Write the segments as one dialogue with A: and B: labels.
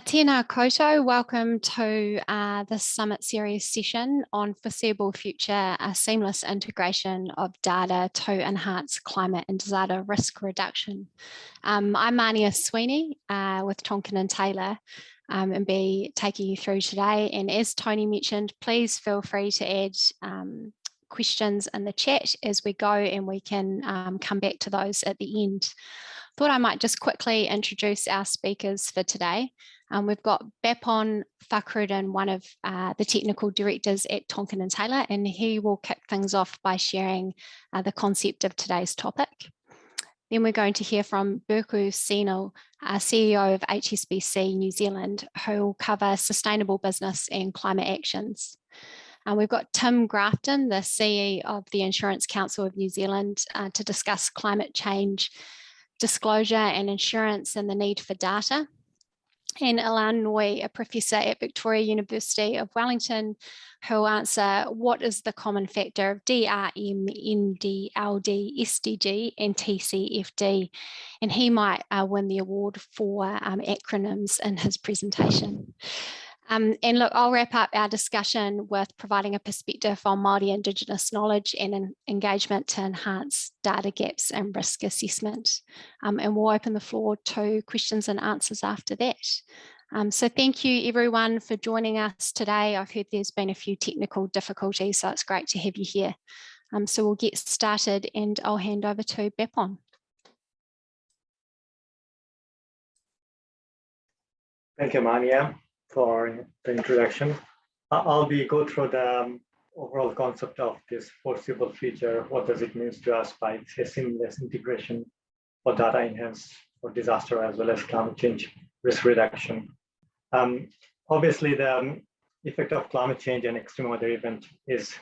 A: Tēnā koutou, welcome to this Summit Series session on Foreseeable Future, a seamless integration of data to enhance climate and disaster risk reduction. I'm Manea Sweeney with Tonkin & Taylor and be taking you through today. And as Tony mentioned, please feel free to add questions in the chat as we go, and we can come back to those at the end. Thought I might just quickly introduce our speakers for today. We've got Bapon Fakhruddin, one of the technical directors at Tonkin & Taylor, and he will kick things off by sharing the concept of today's topic. Then we're going to hear from Burcu Senel, CEO of Hsbc New Zealand, who will cover sustainable business and climate actions. We've got Tim Grafton, the CEO of the Insurance Council of New Zealand, to discuss climate change, disclosure and insurance and the need for data. And Ilan, a professor at Victoria University of Wellington, who will answer what is the common factor of DRM, NDLD, SDG and Tcfd. And he might win the award for acronyms in his presentation. And look, I'll wrap up our discussion with providing a perspective on Māori Indigenous knowledge and engagement to enhance data gaps and risk assessment. And we'll open the floor to questions and answers after that. So thank you everyone for joining us today. I've heard there's been a few technical difficulties, so it's great to have you here. So we'll get started and I'll hand over to Bapon.
B: Thank you, Manea, for the introduction. I'll go through the overall concept of this foreseeable future. What does it mean to us by seamless integration for data enhanced for disaster as well as climate change risk reduction. Obviously, the effect of climate change and extreme weather event is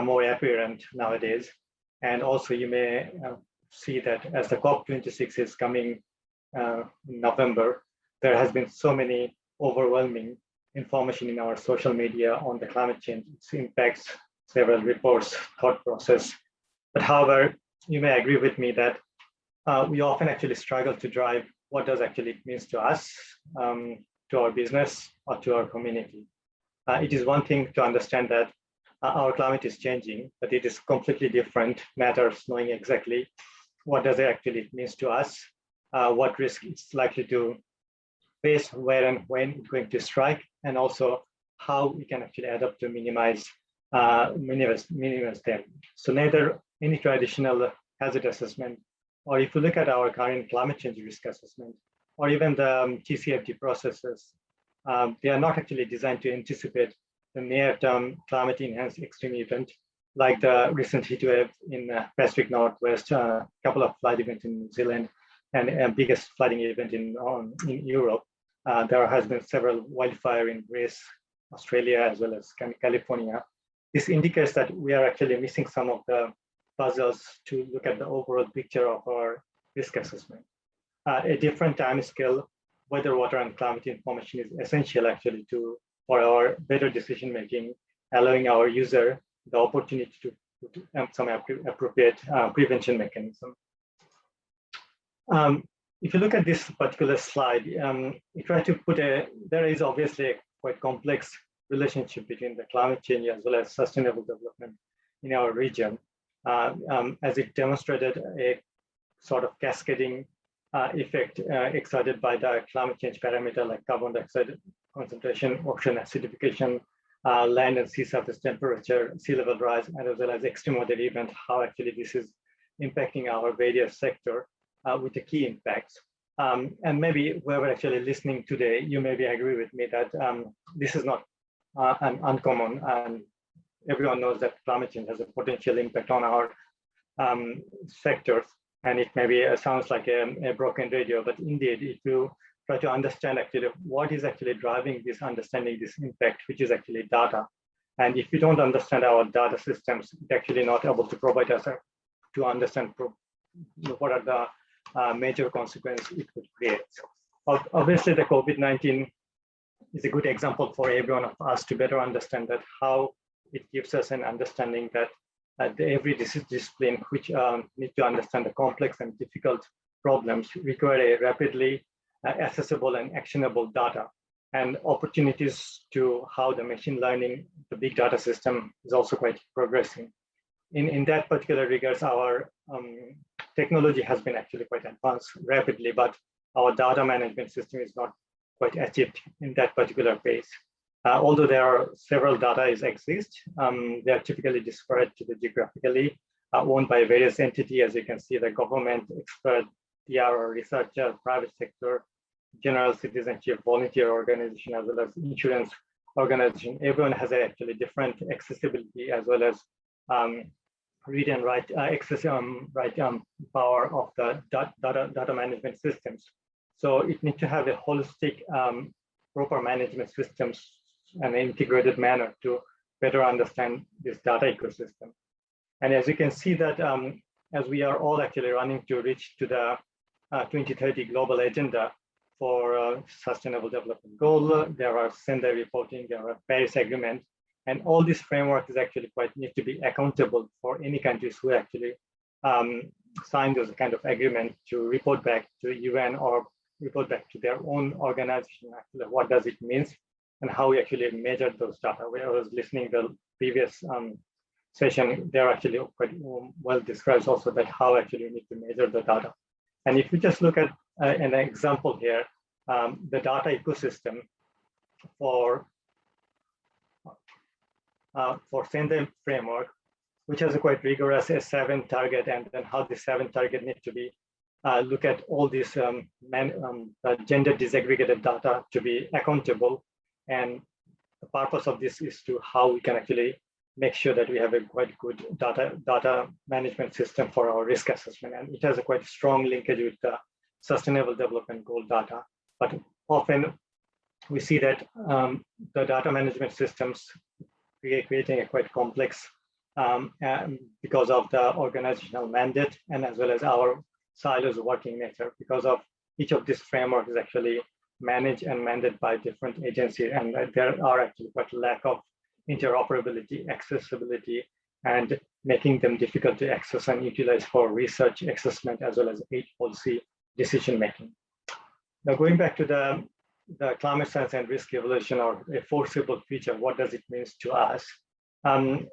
B: more apparent nowadays. And also you may see that as the COP26 is coming in November, there has been so many overwhelming information in our social media on the climate change, its impacts, several reports, thought process. But however, you may agree with me that we often actually struggle to drive what does actually it means to us, to our business or to our community. It is one thing to understand that our climate is changing, but it is completely different matters knowing exactly what does it actually means to us, what risk it's likely to face, where and when it's going to strike, and also how we can actually adapt to minimize them. So neither any traditional hazard assessment, or if you look at our current climate change risk assessment, or even the Tcfd processes, they are not actually designed to anticipate the near-term climate enhanced extreme event, like the recent heat wave in Pacific Northwest, a couple of flood events in New Zealand, and biggest flooding event in Europe. There has been several wildfire in Greece, Australia, as well as California. This indicates that we are actually missing some of the puzzles to look at the overall picture of our risk assessment. A different time scale, weather, water, and climate information is essential actually for our better decision making, allowing our user the opportunity to put some appropriate prevention mechanism. If you look at this particular slide, we try to put there is obviously a quite complex relationship between the climate change as well as sustainable development in our region, as it demonstrated a sort of cascading effect exerted by the climate change parameter like carbon dioxide concentration, ocean acidification, land and sea surface temperature, sea level rise, and as well as extreme weather event, how actually this is impacting our various sector. With the key impacts. And maybe whoever actually listening today, you maybe agree with me that this is not an uncommon, and everyone knows that climate change has a potential impact on our sectors, and it maybe sounds like a broken radio, but indeed, if you try to understand actually what is actually driving this understanding, this impact, which is actually data. And if you don't understand our data systems, it's actually not able to provide us to understand what are the major consequences it would create. Obviously, the COVID-19 is a good example for every one of us to better understand that how it gives us an understanding that every discipline which need to understand the complex and difficult problems require a rapidly accessible and actionable data, and opportunities to how the machine learning, the big data system is also quite progressing. In that particular regards, our technology has been actually quite advanced rapidly, but our data management system is not quite achieved in that particular pace. Although there are several data exist, they are typically disparate geographically, owned by various entities. As you can see, the government, expert, PR, researcher, private sector, general citizenship, volunteer organization, as well as insurance organization. Everyone has actually different accessibility as well as read and write power of the data management systems. So it needs to have a holistic, proper management systems and integrated manner to better understand this data ecosystem. And as you can see that as we are all actually running to reach to the 2030 global agenda for sustainable development goal, there are Sendai reporting, there are Paris Agreement, and all this framework is actually quite need to be accountable for any countries who actually sign those kind of agreement to report back to UN or report back to their own organization. Actually, what does it mean and how we actually measure those data. When I was listening to the previous session, they're actually quite well described also that how actually you need to measure the data. And if we just look at an example here, the data ecosystem for Tcfd Framework, which has a quite rigorous S7 target, and then how the 7 target need to be look at all these gender disaggregated data to be accountable. And the purpose of this is to how we can actually make sure that we have a quite good data management system for our risk assessment. And it has a quite strong linkage with the Sustainable Development Goal data. But often we see that the data management systems creating a quite complex because of the organizational mandate and as well as our silos working nature, because of each of these frameworks is actually managed and mandated by different agencies, and there are actually quite a lack of interoperability, accessibility, and making them difficult to access and utilize for research, assessment, as well as aid policy decision making. Now, going back to the climate science and risk evaluation, or a foreseeable future, what does it mean to us?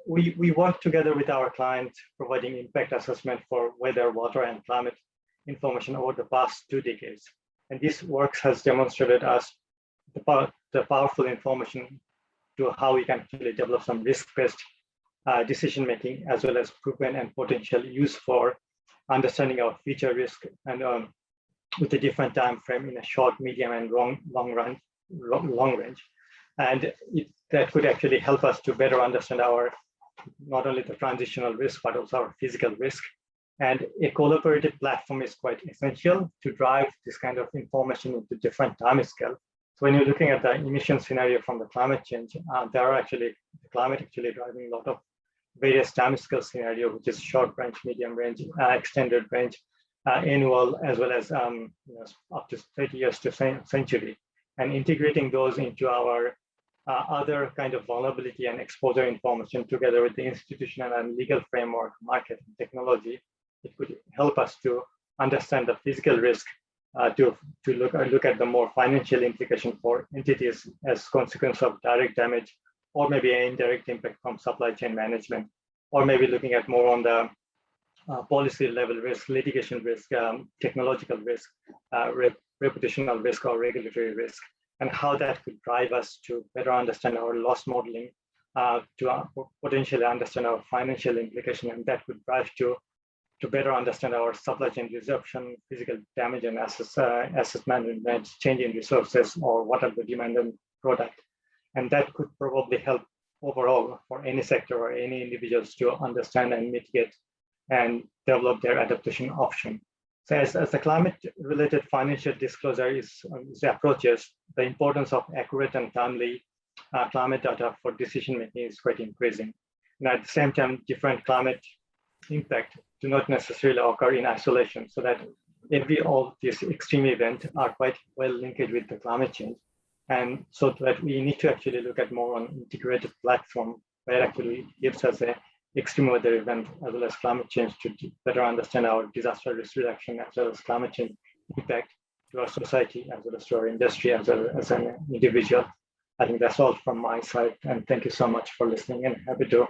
B: We work together with our clients, providing impact assessment for weather, water, and climate information over the past 2 decades. And this work has demonstrated us the powerful information to how we can actually develop some risk-based decision-making, as well as proven and potential use for understanding our future risk, and with a different time frame in a short, medium, and long range. And that could actually help us to better understand our, not only the transitional risk, but also our physical risk. And a collaborative platform is quite essential to drive this kind of information into different time scale. So when you're looking at the emission scenario from the climate change, there are actually, the climate actually driving a lot of various time scale scenario, which is short range, medium range, extended range, annual, as well as up to 30 years to century. And integrating those into our other kind of vulnerability and exposure information together with the institutional and legal framework, market, and technology, it could help us to understand the physical risk, to look at the more financial implication for entities as consequence of direct damage, or maybe an indirect impact from supply chain management, or maybe looking at more on the policy level risk, litigation risk, technological risk, reputational risk, or regulatory risk, and how that could drive us to better understand our loss modeling, to potentially understand our financial implication, and that could drive to better understand our supply chain disruption, physical damage, and asset management, change in resources, or what are the demand and product. And that could probably help overall for any sector or any individuals to understand and mitigate and develop their adaptation option. So as the climate-related financial disclosure is approaches, the importance of accurate and timely climate data for decision-making is quite increasing. And at the same time, different climate impact do not necessarily occur in isolation, so that all these extreme events are quite well linked with the climate change. And so that we need to actually look at more on integrated platform where actually gives us a extreme weather event as well as climate change to better understand our disaster risk reduction as well as climate change impact, to our society, as well as to our industry, as well as an individual. I think that's all from my side. And thank you so much for listening, and happy to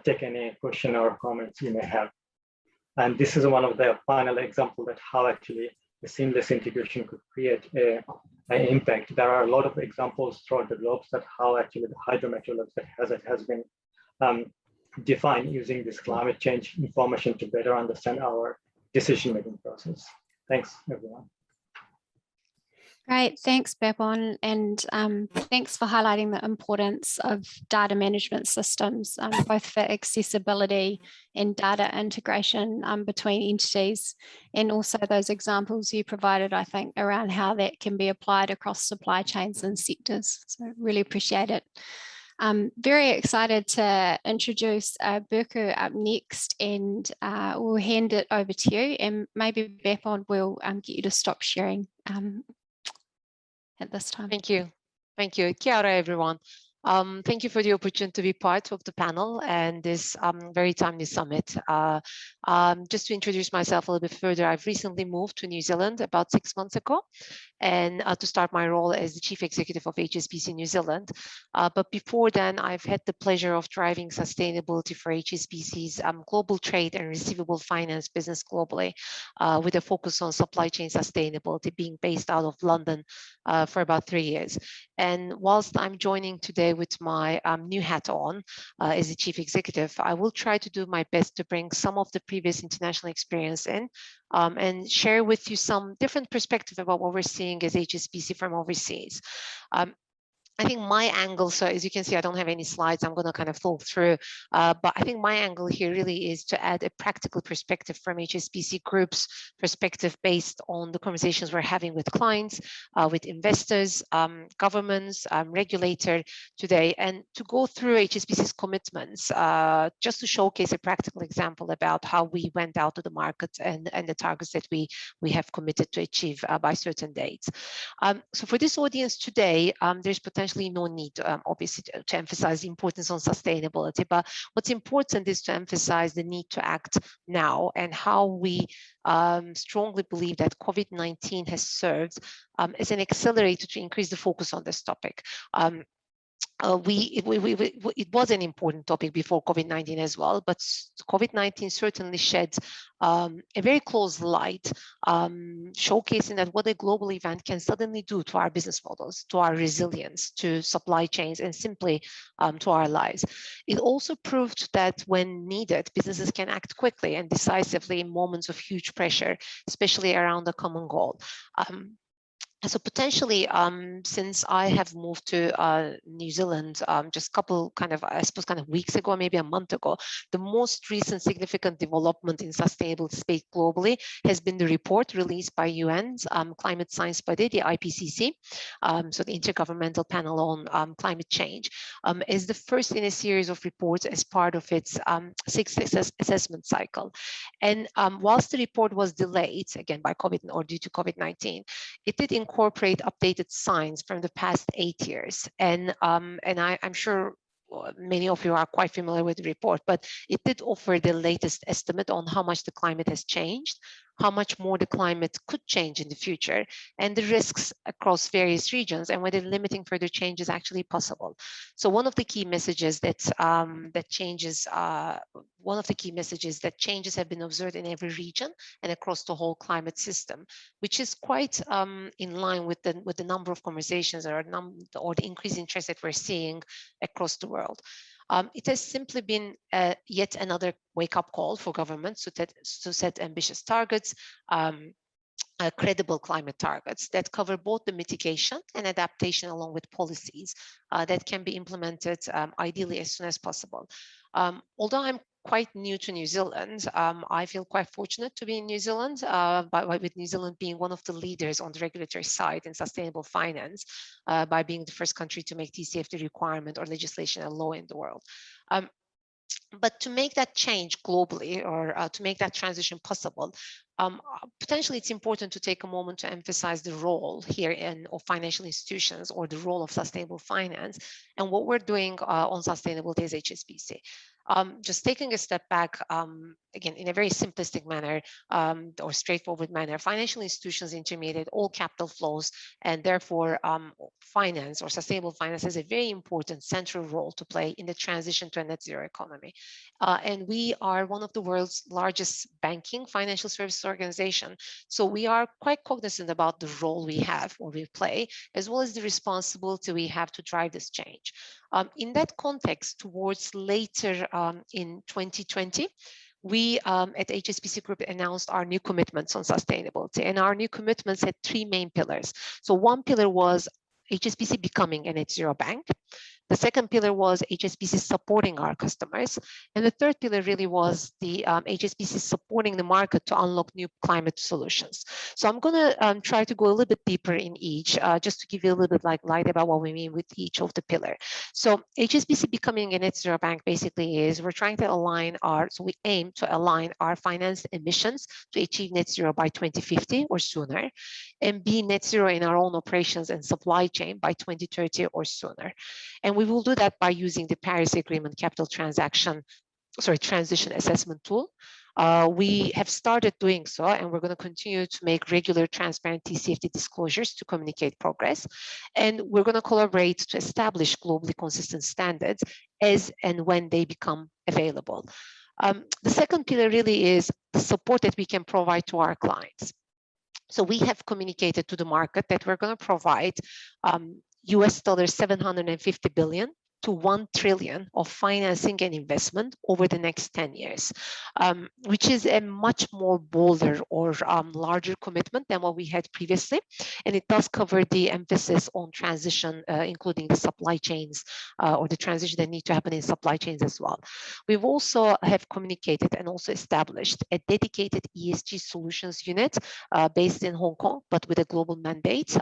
B: take any question or comments you may have. And this is one of the final examples that how actually the seamless integration could create an impact. There are a lot of examples throughout the globe that how actually the hydrometeorology hazard has been defined using this climate change information to better understand our decision-making process. Thanks, everyone.
A: Great, thanks, Bapon, and thanks for highlighting the importance of data management systems, both for accessibility and data integration between entities, and also those examples you provided, I think, around how that can be applied across supply chains and sectors. So really appreciate it. I'm very excited to introduce Burcu up next, and we'll hand it over to you, and maybe Bapon will get you to stop sharing at this time.
C: Thank you. Thank you. Kia ora, everyone. Thank you for the opportunity to be part of the panel and this very timely summit. Just to introduce myself a little bit further, I've recently moved to New Zealand about 6 months ago, and to start my role as the Chief Executive of Hsbc New Zealand. But before then, I've had the pleasure of driving sustainability for Hsbc's global trade and receivable finance business globally, with a focus on supply chain sustainability, being based out of London for about 3 years. And whilst I'm joining today with my new hat on as the Chief Executive, I will try to do my best to bring some of the previous international experience in, and share with you some different perspective about what we're seeing as Hsbc from overseas. I think my angle, so as you can see, I don't have any slides, I'm going to kind of fall through, but I think my angle here really is to add a practical perspective from Hsbc Group's perspective based on the conversations we're having with clients, with investors, governments, regulator today, and to go through Hsbc's commitments, just to showcase a practical example about how we went out to the market and the targets that we have committed to achieve by certain dates. So for this audience today, there's potentially no need, obviously, to emphasize the importance on sustainability, but what's important is to emphasize the need to act now, and how we strongly believe that COVID-19 has served as an accelerator to increase the focus on this topic. It was an important topic before COVID-19 as well, but COVID-19 certainly sheds a very close light, showcasing that what a global event can suddenly do to our business models, to our resilience, to supply chains, and simply to our lives. It also proved that when needed, businesses can act quickly and decisively in moments of huge pressure, especially around a common goal. So potentially, since I have moved to New Zealand just a couple I suppose weeks ago, maybe a month ago, the most recent significant development in sustainable space globally has been the report released by UN's Climate Science Body, the IPCC, so the Intergovernmental Panel on Climate Change, is the first in a series of reports as part of its sixth assessment cycle. And whilst the report was delayed, again, by COVID or due to COVID-19, it did incorporate updated science from the past 8 years. And I'm sure many of you are quite familiar with the report, but it did offer the latest estimate on how much the climate has changed, how much more the climate could change in the future, and the risks across various regions, and whether limiting further change is actually possible. So one of the key messages that changes have been observed in every region and across the whole climate system, which is quite in line with the number of conversations or the increased interest that we're seeing across the world. It has simply been yet another wake-up call for governments to set ambitious targets, credible climate targets that cover both the mitigation and adaptation, along with policies that can be implemented ideally as soon as possible. Although I'm quite new to New Zealand, I feel quite fortunate to be in New Zealand, with New Zealand being one of the leaders on the regulatory side in sustainable finance, by being the first country to make Tcfd requirement or legislation a law in the world. But to make that change globally, or to make that transition possible, potentially it's important to take a moment to emphasize the role here of financial institutions, or the role of sustainable finance, and what we're doing on sustainability as Hsbc. Just taking a step back, again, in a very simplistic manner or straightforward manner, financial institutions intermediate all capital flows, and therefore finance or sustainable finance has a very important central role to play in the transition to a net zero economy. And we are one of the world's largest banking financial services organization. So we are quite cognizant about the role we have or we play, as well as the responsibility we have to drive this change. In that context, towards later in 2020, we at HSBC Group announced our new commitments on sustainability, and our new commitments had three main pillars. So one pillar was HSBC becoming a net zero bank. The second pillar was HSBC supporting our customers. And the third pillar really was the HSBC supporting the market to unlock new climate solutions. So I'm going to try to go a little bit deeper in each, just to give you a little bit like light about what we mean with each of the pillar. So HSBC becoming a net zero bank basically is we're trying to align so we aim to align our finance emissions to achieve net zero by 2050 or sooner, and be net zero in our own operations and supply chain by 2030 or sooner. And we will do that by using the Paris Agreement Capital Transition Assessment Tool. We have started doing so, and we're going to continue to make regular transparent Tcfd disclosures to communicate progress. And we're going to collaborate to establish globally consistent standards as and when they become available. The second pillar really is the support that we can provide to our clients. So we have communicated to the market that we're going to provide US $750 billion to 1 trillion of financing and investment over the next 10 years, which is a much more bolder or larger commitment than what we had previously. And it does cover the emphasis on transition, including the supply chains or the transition that need to happen in supply chains as well. We've also have communicated and also established a dedicated ESG solutions unit based in Hong Kong, but with a global mandate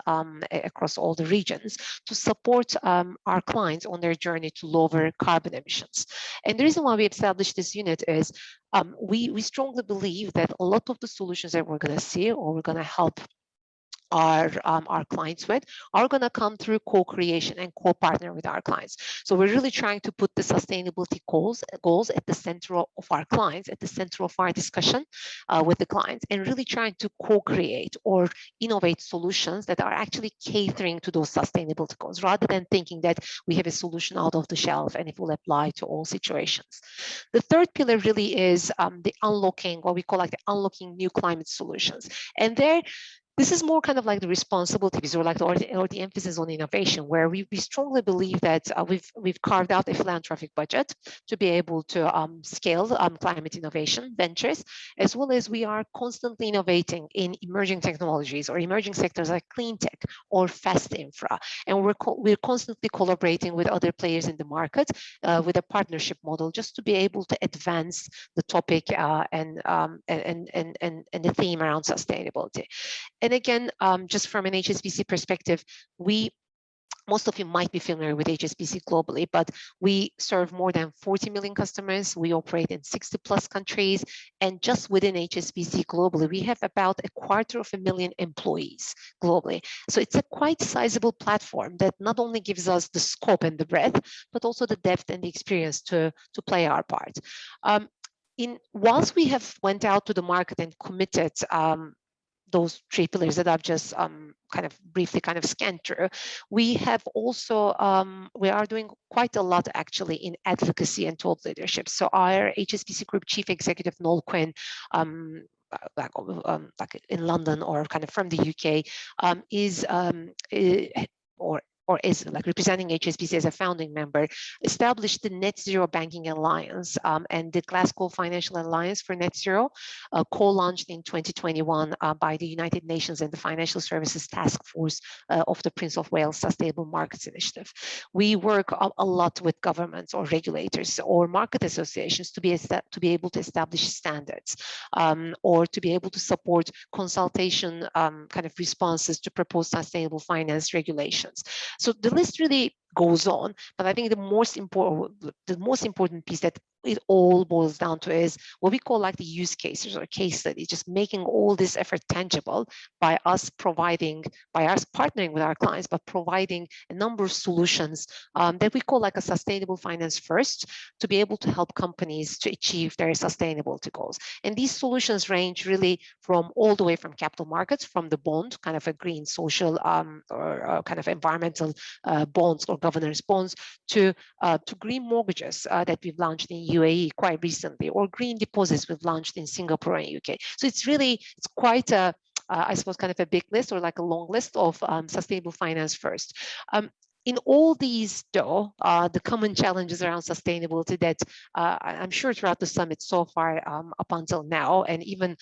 C: across all the regions to support our clients on their journey to lower carbon emissions. And the reason why we established this unit is we strongly believe that a lot of the solutions that we're going to see or we're going to help our clients with are going to come through co-creation and co-partner with our clients. So we're really trying to put the sustainability goals at the center of our clients, at the center of our discussion with the clients, and really trying to co-create or innovate solutions that are actually catering to those sustainability goals, rather than thinking that we have a solution out of the shelf and it will apply to all situations. The third pillar really is the unlocking, what we call like the unlocking new climate solutions. And this is more kind of like the responsibilities or like the emphasis on innovation, where we strongly believe that we've carved out a philanthropic budget to be able to scale climate innovation ventures, as well as we are constantly innovating in emerging technologies or emerging sectors like clean tech or fast infra. And we're constantly collaborating with other players in the market with a partnership model, just to be able to advance the topic and the theme around sustainability. And again, just from an HSBC perspective, most of you might be familiar with HSBC globally, but we serve more than 40 million customers. We operate in 60 plus countries. And just within HSBC globally, we have about 250,000 employees globally. So it's a quite sizable platform that not only gives us the scope and the breadth, but also the depth and the experience to play our part. Whilst we have went out to the market and committed those three pillars that I've just kind of briefly kind of scanned through, we have also, we are doing quite a lot actually in advocacy and thought leadership. So our HSBC Group Chief Executive, Noel Quinn, like in London or kind of from the UK, is like representing HSBC as a founding member, established the Net Zero Banking Alliance and the Glasgow Financial Alliance for Net Zero, co-launched in 2021 by the United Nations and the Financial Services Task Force of the Prince of Wales Sustainable Markets Initiative. We work a lot with governments or regulators or market associations to be able to establish standards or to be able to support consultation kind of responses to proposed sustainable finance regulations. So the list really goes on, but I think the most important piece that it all boils down to is what we call like the use cases or case studies, just making all this effort tangible by us partnering with our clients, but providing a number of solutions that we call like a sustainable finance first to be able to help companies to achieve their sustainability goals. And these solutions range really from all the way from capital markets, from the bond, kind of a green social or kind of environmental bonds or governance bonds, to green mortgages that we've launched in UAE quite recently, or green deposits we've launched in Singapore and UK. So it's quite a I suppose kind of a big list, or like a long list of sustainable finance first. In all these, though, the common challenges around sustainability that I'm sure throughout the summit so far up until now, and even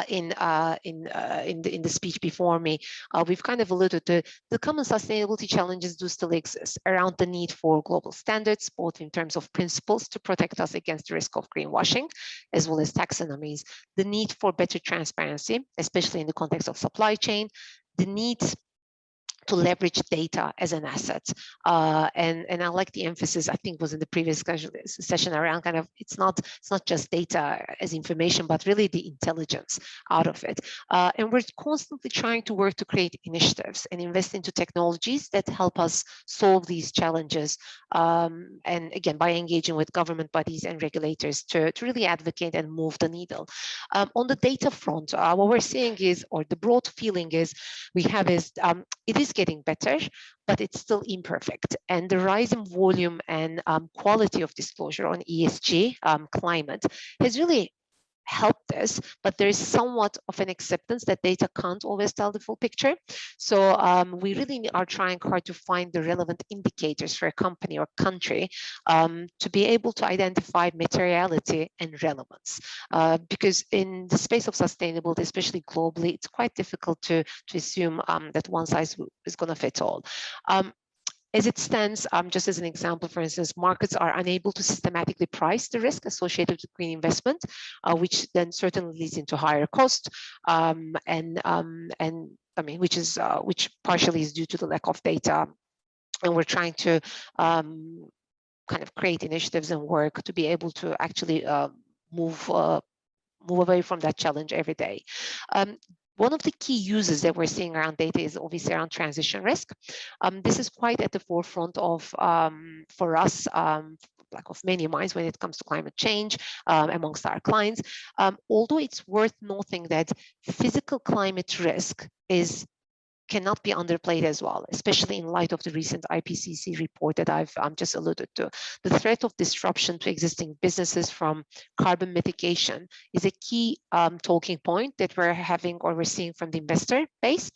C: in the speech before me, we've kind of alluded to the common sustainability challenges do still exist around the need for global standards, both in terms of principles to protect us against the risk of greenwashing, as well as taxonomies, the need for better transparency, especially in the context of supply chain, the need to leverage data as an asset. And I like the emphasis, I think was in the previous session around kind of, it's not just data as information, but really the intelligence out of it. And we're constantly trying to work to create initiatives and invest into technologies that help us solve these challenges. And again, by engaging with government bodies and regulators to really advocate and move the needle. On the data front, what we're seeing is, or the broad feeling is, we have is, it is getting better, but it's still imperfect. And the rise in volume and quality of disclosure on ESG, climate, has really helped us, but there is somewhat of an acceptance that data can't always tell the full picture. So we really are trying hard to find the relevant indicators for a company or country to be able to identify materiality and relevance. Because in the space of sustainability, especially globally, it's quite difficult to assume that one size is going to fit all. As it stands, just as an example, for instance, markets are unable to systematically price the risk associated with green investment, which then certainly leads into higher cost, and I mean, which partially is due to the lack of data. And we're trying to kind of create initiatives and work to be able to actually move away from that challenge every day. One of the key uses that we're seeing around data is obviously around transition risk. This is quite at the forefront of, for us, like of many minds when it comes to climate change amongst our clients. Although it's worth noting that physical climate risk cannot be underplayed as well, especially in light of the recent IPCC report that I've just alluded to. The threat of disruption to existing businesses from carbon mitigation is a key talking point that we're having or we're seeing from the investor base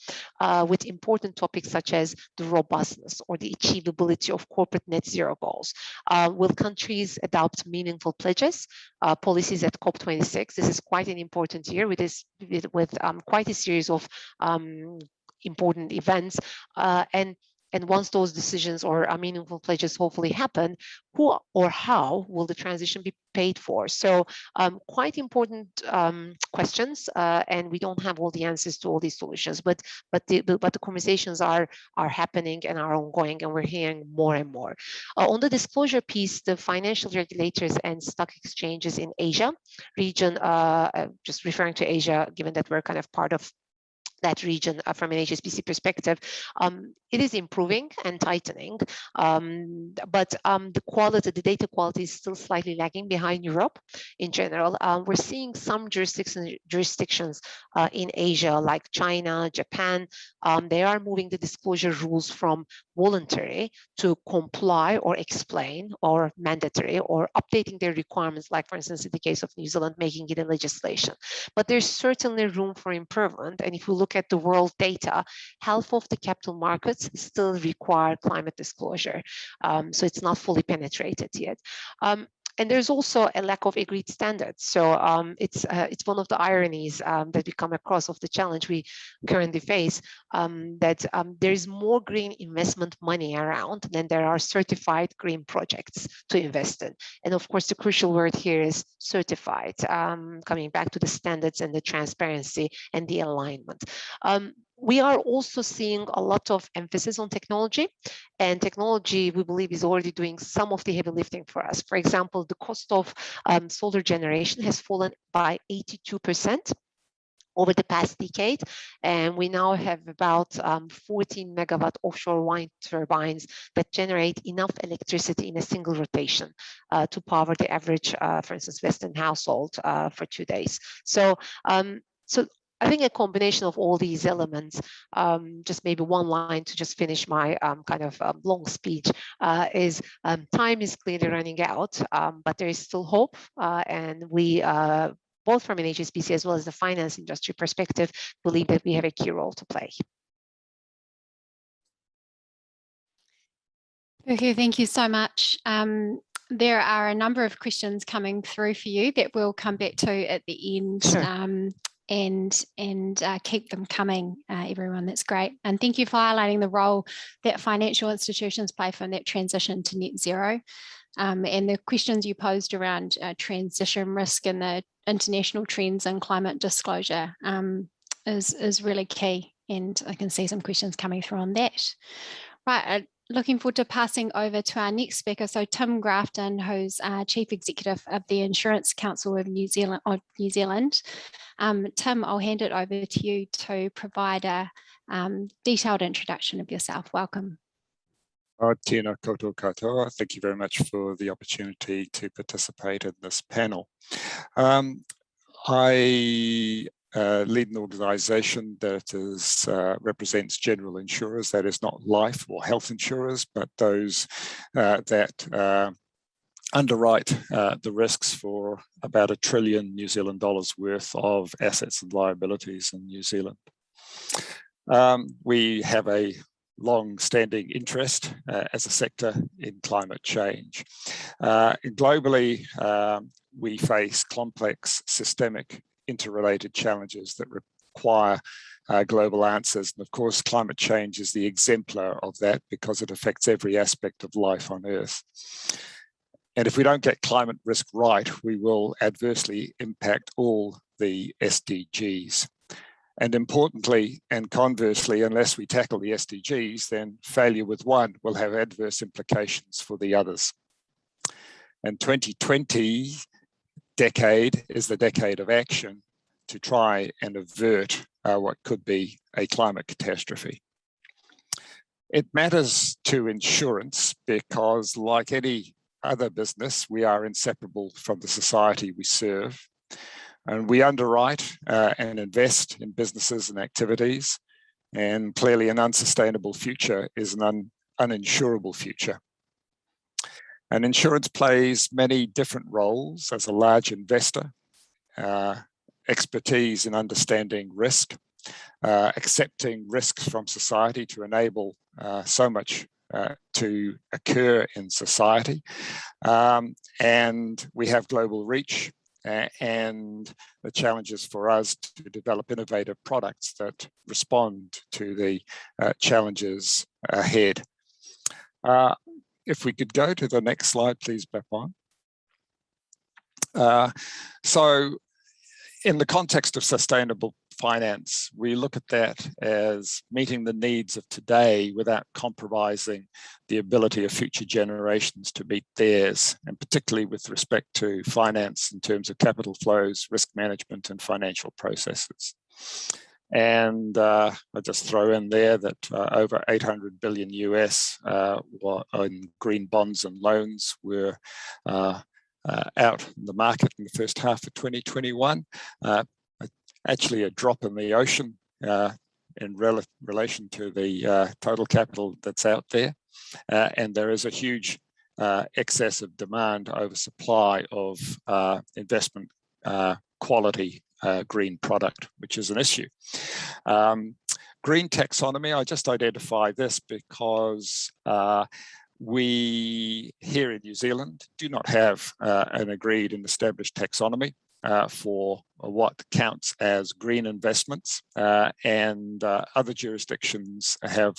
C: with important topics such as the robustness or the achievability of corporate net zero goals. Will countries adopt meaningful pledges, policies at COP26? This is quite an important year with quite a series of important events, and once those decisions or meaningful pledges hopefully happen, who or how will the transition be paid for? So quite important questions, and we don't have all the answers to all these solutions, but the conversations are happening and are ongoing, and we're hearing more and more. On the disclosure piece, the financial regulators and stock exchanges in Asia region, just referring to Asia, given that we're kind of part of that region from an Hsbc perspective, it is improving and tightening, but the data quality is still slightly lagging behind Europe in general. We're seeing some jurisdictions in Asia, like China, Japan, they are moving the disclosure rules from voluntary to comply or explain or mandatory, or updating their requirements, like for instance in the case of New Zealand, making it a legislation. But there's certainly room for improvement, and if we look at the world data, half of the capital markets still require climate disclosure, so it's not fully penetrated yet. And there's also a lack of agreed standards. So it's one of the ironies that we come across of the challenge we currently face, that there is more green investment money around than there are certified green projects to invest in. And of course, the crucial word here is certified, coming back to the standards and the transparency and the alignment. We are also seeing a lot of emphasis on technology, and technology, we believe, is already doing some of the heavy lifting for us. For example, the cost of solar generation has fallen by 82% over the past decade, and we now have about 14 megawatt offshore wind turbines that generate enough electricity in a single rotation to power the average, for instance, Western household for 2 days. So I think a combination of all these elements, just maybe one line to just finish my kind of long speech, is time is clearly running out, but there is still hope, and we, both from an Hsbc as well as the finance industry perspective, believe that we have a key role to play.
A: Okay, thank you so much. There are a number of questions coming through for you that we'll come back to at the end. Sure. And keep them coming, everyone. That's great. And thank you for highlighting the role that financial institutions play for that transition to net zero. And the questions you posed around transition risk and the international trends in climate disclosure is really key. And I can see some questions coming through on that. Right. Looking forward to passing over to our next speaker. So Tim Grafton, who's Chief Executive of the Insurance Council of New Zealand. Tim, I'll hand it over to you to provide a detailed introduction of yourself. Welcome.
D: Tēnā koutou katoa. Thank you very much for the opportunity to participate in this panel. I lead an organisation that is, represents general insurers, that is not life or health insurers, but those that underwrite the risks for about $1 trillion New Zealand dollars worth of assets and liabilities in New Zealand. We have a long-standing interest as a sector in climate change. Globally, we face complex, systemic, interrelated challenges that require global answers. And of course, climate change is the exemplar of that because it affects every aspect of life on Earth. And if we don't get climate risk right, we will adversely impact all the SDGs. And importantly, and conversely, unless we tackle the SDGs, then failure with one will have adverse implications for the others. And 2020 decade is the decade of action to try and avert what could be a climate catastrophe. It matters to insurance because, like any other business, we are inseparable from the society we serve. And we underwrite and invest in businesses and activities. And clearly an unsustainable future is an uninsurable future. And insurance plays many different roles as a large investor, expertise in understanding risk, accepting risks from society to enable so much to occur in society. And we have global reach and the challenges for us to develop innovative products that respond to the challenges ahead. If we could go to the next slide, please, Bapon. So in the context of sustainable finance, we look at that as meeting the needs of today without compromising the ability of future generations to meet theirs, and particularly with respect to finance in terms of capital flows, risk management, and financial processes. And I'll just throw in there that over 800 billion US in green bonds and loans were out in the market in the first half of 2021. Actually a drop in the ocean in relation to the total capital that's out there. And there is a huge excess of demand over supply of investment quality green product, which is an issue. Green taxonomy, I just identify this because we here in New Zealand do not have an agreed and established taxonomy for what counts as green investments, and other jurisdictions have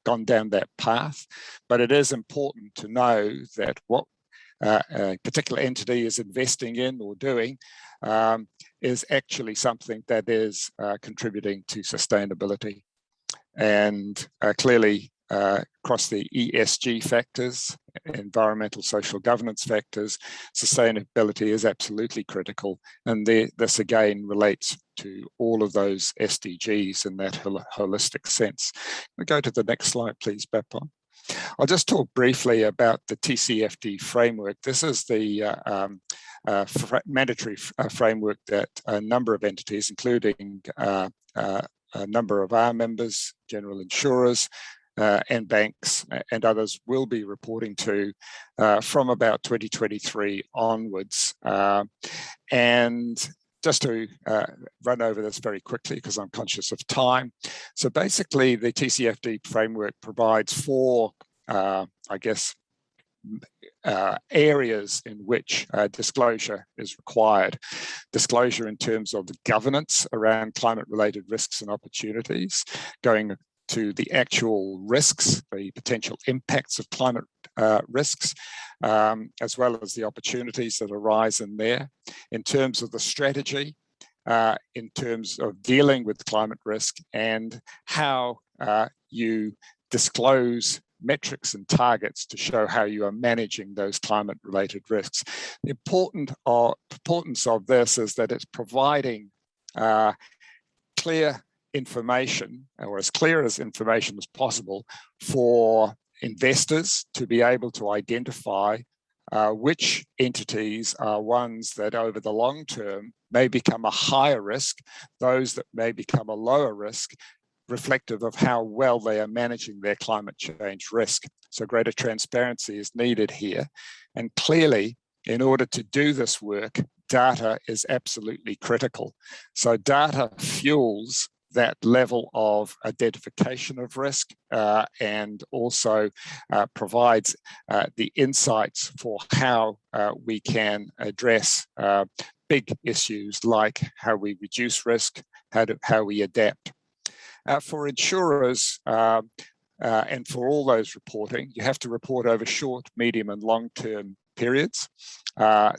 D: gone down that path. But it is important to know that what a particular entity is investing in or doing is actually something that is contributing to sustainability. and clearly across the ESG factors, environmental social governance factors, sustainability is absolutely critical. And this again relates to all of those SDGs in that holistic sense. We'll go to the next slide, please, Bapon. I'll just talk briefly about the TCFD framework. This is the mandatory framework that a number of entities, including a number of our members, general insurers, and banks and others will be reporting to from about 2023 onwards. And just to run over this very quickly because I'm conscious of time. So basically the TCFD framework provides four, areas in which disclosure is required. Disclosure in terms of the governance around climate-related risks and opportunities, going to the actual risks, the potential impacts of climate risks, as well as the opportunities that arise in there. In terms of the strategy, in terms of dealing with climate risk and how you disclose metrics and targets to show how you are managing those climate-related risks. The importance of this is that it's providing clear information, or as clear as information as possible, for investors to be able to identify which entities are ones that over the long term may become a higher risk, those that may become a lower risk, reflective of how well they are managing their climate change risk. So greater transparency is needed here. And clearly, in order to do this work, data is absolutely critical. So data fuels that level of identification of risk and also provides the insights for how we can address big issues like how we reduce risk, how we adapt. For insurers and for all those reporting, you have to report over short, medium and long-term periods.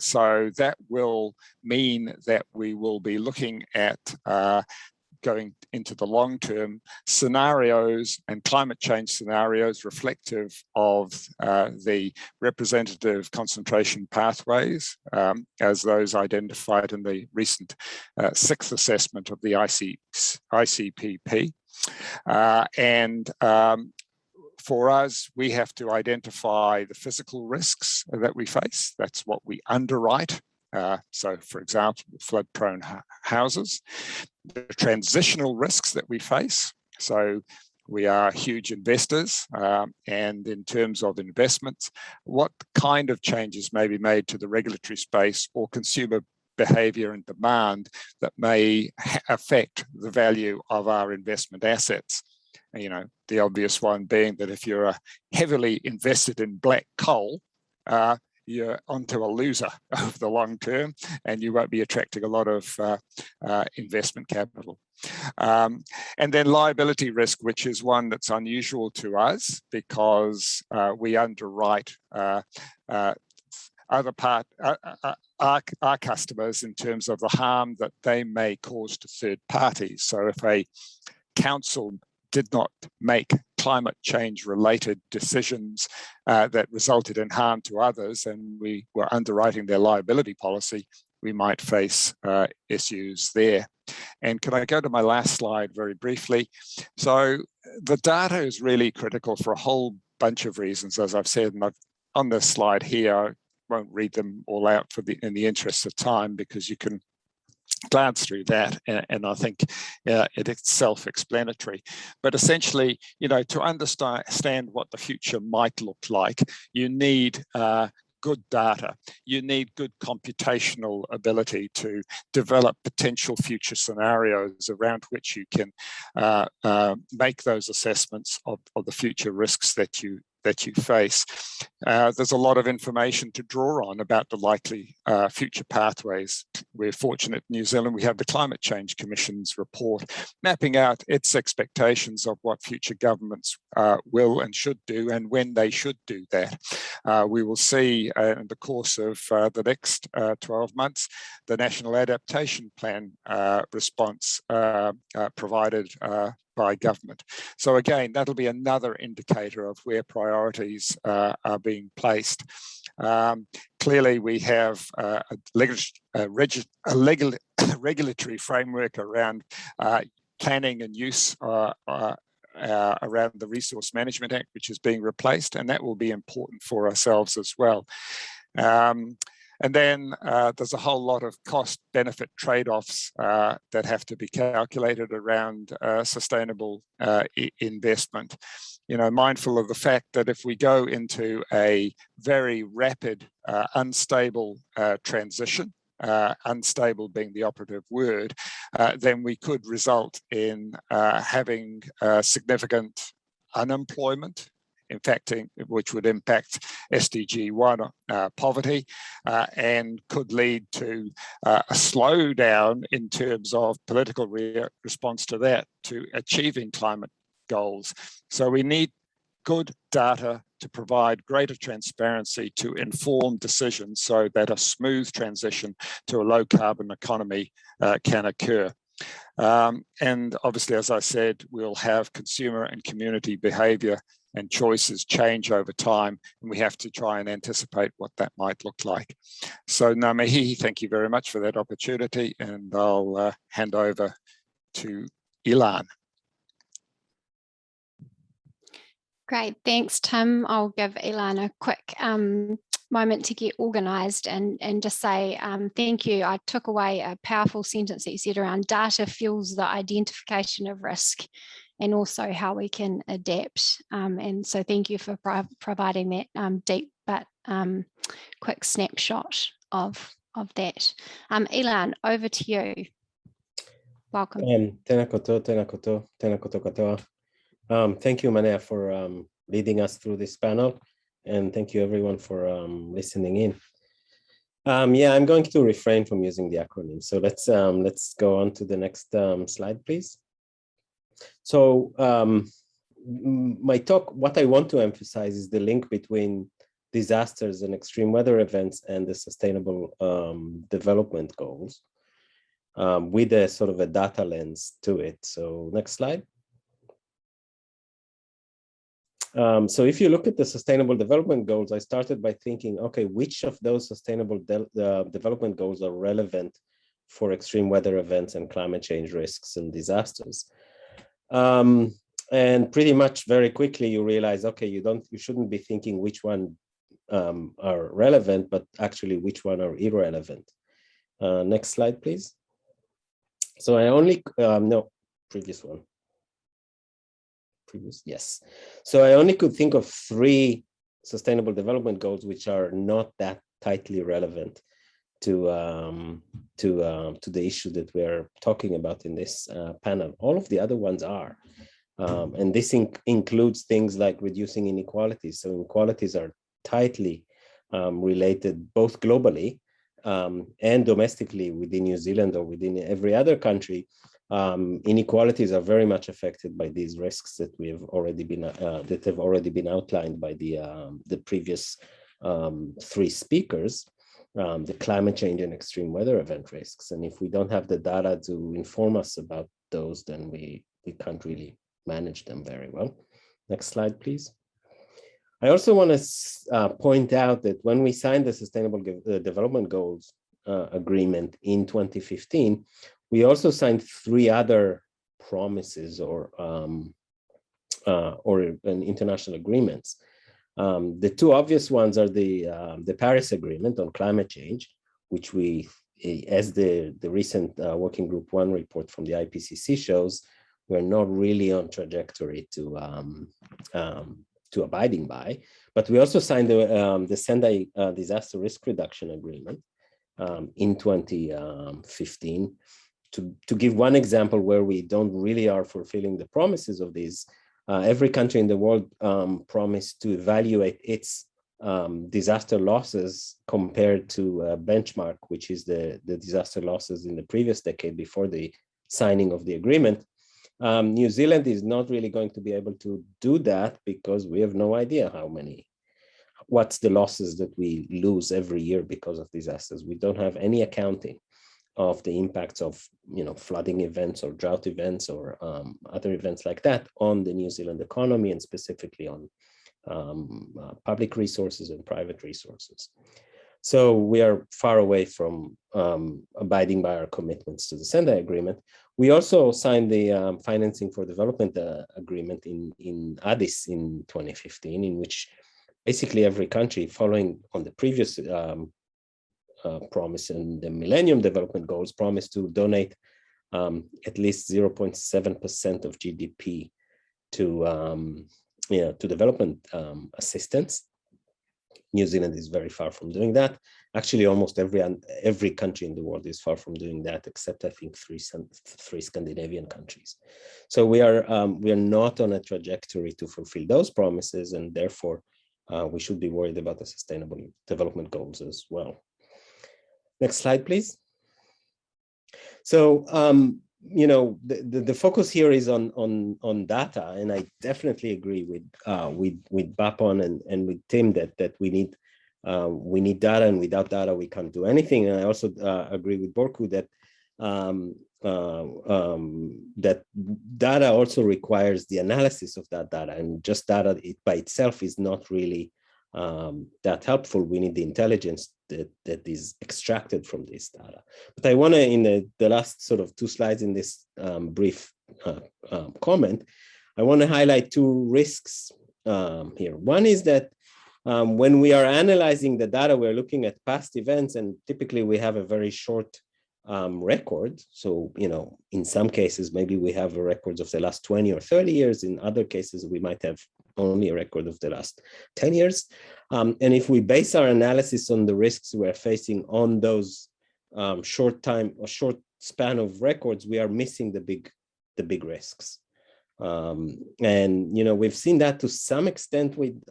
D: So that will mean that we will be looking at going into the long-term scenarios and climate change scenarios reflective of the representative concentration pathways as those identified in the recent sixth assessment of the ICPP. For us, we have to identify the physical risks that we face. That's what we underwrite. So, for example, flood-prone houses, the transitional risks that we face. So we are huge investors, and in terms of investments, what kind of changes may be made to the regulatory space or consumer behavior and demand that may affect the value of our investment assets. You know, the obvious one being that if you're heavily invested in black coal, you're onto a loser over the long term, and you won't be attracting a lot of investment capital. And then liability risk, which is one that's unusual to us because we underwrite our customers in terms of the harm that they may cause to third parties. So if a council did not make climate change related decisions that resulted in harm to others and we were underwriting their liability policy, we might face issues there. And can I go to my last slide very briefly? So the data is really critical for a whole bunch of reasons, as I've said, and on this slide here, I won't read them all out in the interest of time because you can glance through that, and I think it's self-explanatory. But essentially, you know, to understand what the future might look like, you need good data. You need good computational ability to develop potential future scenarios around which you can make those assessments of the future risks that you face. There's a lot of information to draw on about the likely future pathways. We're fortunate in New Zealand, we have the Climate Change Commission's report mapping out its expectations of what future governments will and should do and when they should do that. We will see in the course of the next 12 months, the National Adaptation Plan response provided by government. So again, that'll be another indicator of where priorities are being placed. Clearly, we have a regulatory framework around planning and use around the Resource Management Act, which is being replaced, and that will be important for ourselves as well. And then there's a whole lot of cost-benefit trade-offs that have to be calculated around sustainable investment. You know, mindful of the fact that if we go into a very rapid, unstable transition, unstable being the operative word, then we could result in having significant unemployment, which would impact SDG 1 poverty, and could lead to a slowdown in terms of political response to that, to achieving climate goals. So we need good data to provide greater transparency to inform decisions so that a smooth transition to a low carbon economy can occur. And obviously, as I said, we'll have consumer and community behavior and choices change over time, and we have to try and anticipate what that might look like. So Ngā thank you very much for that opportunity, and I'll hand over to Ilan.
A: Great, thanks, Tim. I'll give Ilan a quick moment to get organised and just say thank you. I took away a powerful sentence that you said around data fuels the identification of risk and also how we can adapt. And so thank you for providing that deep but quick snapshot of that. Ilan, over to you. Welcome.
E: Tēnā koutou katoa. Thank you, Manea, for leading us through this panel, and thank you everyone for listening in. Yeah, I'm going to refrain from using the acronym. So let's go on to the next slide, please. So my talk, what I want to emphasize is the link between disasters and extreme weather events and the sustainable development goals with a sort of a data lens to it. So next slide. So if you look at the sustainable development goals, I started by thinking, okay, which of those sustainable development goals are relevant for extreme weather events and climate change risks and disasters? And pretty much very quickly you realize, okay, you shouldn't be thinking which one are relevant, but actually which one are irrelevant. Next slide, please. So I only, no, previous one. Yes. So I only could think of 3 sustainable development goals which are not that tightly relevant to the issue that we're talking about in this panel. All of the other ones are. And this includes things like reducing inequalities. So inequalities are tightly related both globally and domestically within New Zealand or within every other country. Inequalities are very much affected by these risks that we have already been outlined by the previous 3 speakers, the climate change and extreme weather event risks. And if we don't have the data to inform us about those, then we can't really manage them very well. Next slide, please. I also want to point out that when we signed the Sustainable Development Goals Agreement in 2015, we also signed 3 other promises or international agreements. The 2 obvious ones are the Paris Agreement on climate change, which we, as the recent Working Group 1 report from the IPCC shows, we're not really on trajectory to abiding by. But we also signed the Sendai Disaster Risk Reduction Agreement in 2015. To give one example where we don't really are fulfilling the promises of these, every country in the world promised to evaluate its disaster losses compared to a benchmark, which is the disaster losses in the previous decade before the signing of the agreement. New Zealand is not really going to be able to do that because we have no idea what's the losses that we lose every year because of disasters. We don't have any accounting. of the impacts of flooding events or drought events or other events like that on the New Zealand economy, and specifically on public resources and private resources. So we are far away from abiding by our commitments to the Sendai Agreement. We also signed the Financing for Development Agreement in Addis in 2015, in which basically every country, following on the previous promise and the Millennium Development Goals, promised to donate at least 0.7% of GDP to development assistance. New Zealand is very far from doing that. Actually, almost every country in the world is far from doing that, except I think three Scandinavian countries. So we are not on a trajectory to fulfill those promises, and therefore we should be worried about the Sustainable Development Goals as well. Next slide, please. So the focus here is on data, and I definitely agree with Bapon and with Tim that we need data, and without data we can't do anything. And I also agree with Burcu that that data also requires the analysis of that data, and just data by itself is not really that helpful. We need the intelligence that is extracted from this data. But I want to, in the last sort of 2 slides in this brief comment, I want to highlight 2 risks here. One is that when we are analyzing the data, we're looking at past events, and typically we have a very short record. So, in some cases, maybe we have records of the last 20 or 30 years. In other cases, we might have only a record of the last 10 years. And if we base our analysis on the risks we're facing on those short span of records, we are missing the big risks. And we've seen that to some extent with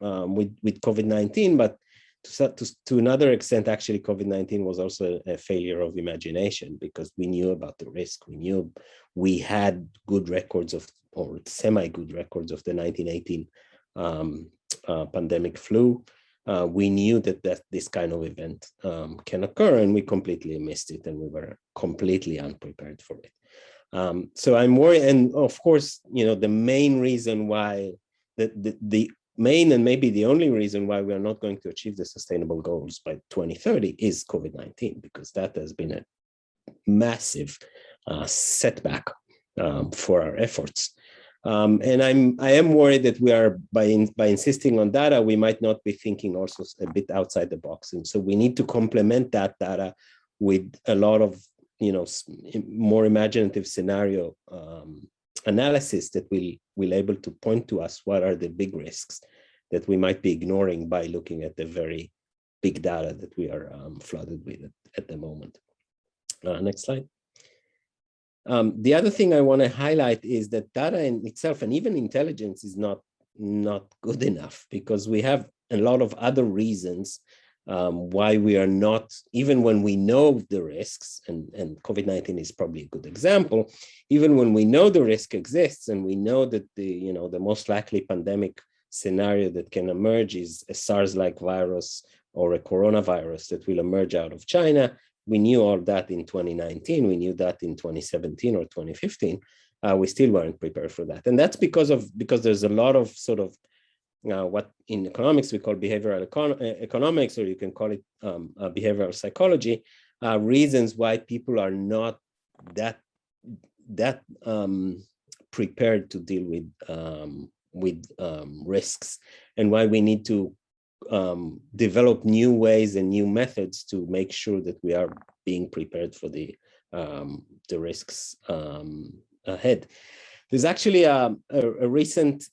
E: COVID-19, but to another extent, actually, COVID-19 was also a failure of imagination, because we knew about the risk. We knew we had good records of, or semi-good records of, the 1918 pandemic flu. We knew that this kind of event can occur, and we completely missed it, and we were completely unprepared for it. So I'm worried, and of course, the main reason why, the main and maybe the only reason why we are not going to achieve the sustainable goals by 2030 is COVID-19, because that has been a massive setback for our efforts. And I am worried that we are, by insisting on data, we might not be thinking also a bit outside the box. And so we need to complement that data with a lot of more imaginative scenario analysis that will able to point to us what are the big risks that we might be ignoring by looking at the very big data that we are flooded with at the moment. Next slide. The other thing I want to highlight is that data in itself, and even intelligence, is not good enough, because we have a lot of other reasons why we are not, even when we know the risks, and COVID-19 is probably a good example, even when we know the risk exists and we know that the most likely pandemic scenario that can emerge is a SARS-like virus or a coronavirus that will emerge out of China. We knew all that in 2019, we knew that in 2017 or 2015, we still weren't prepared for that. And that's because there's a lot of sort of what in economics we call behavioral economics, or you can call it behavioral psychology, reasons why people are not that prepared to deal with risks, and why we need to develop new ways and new methods to make sure that we are being prepared for the risks ahead. There's actually a recent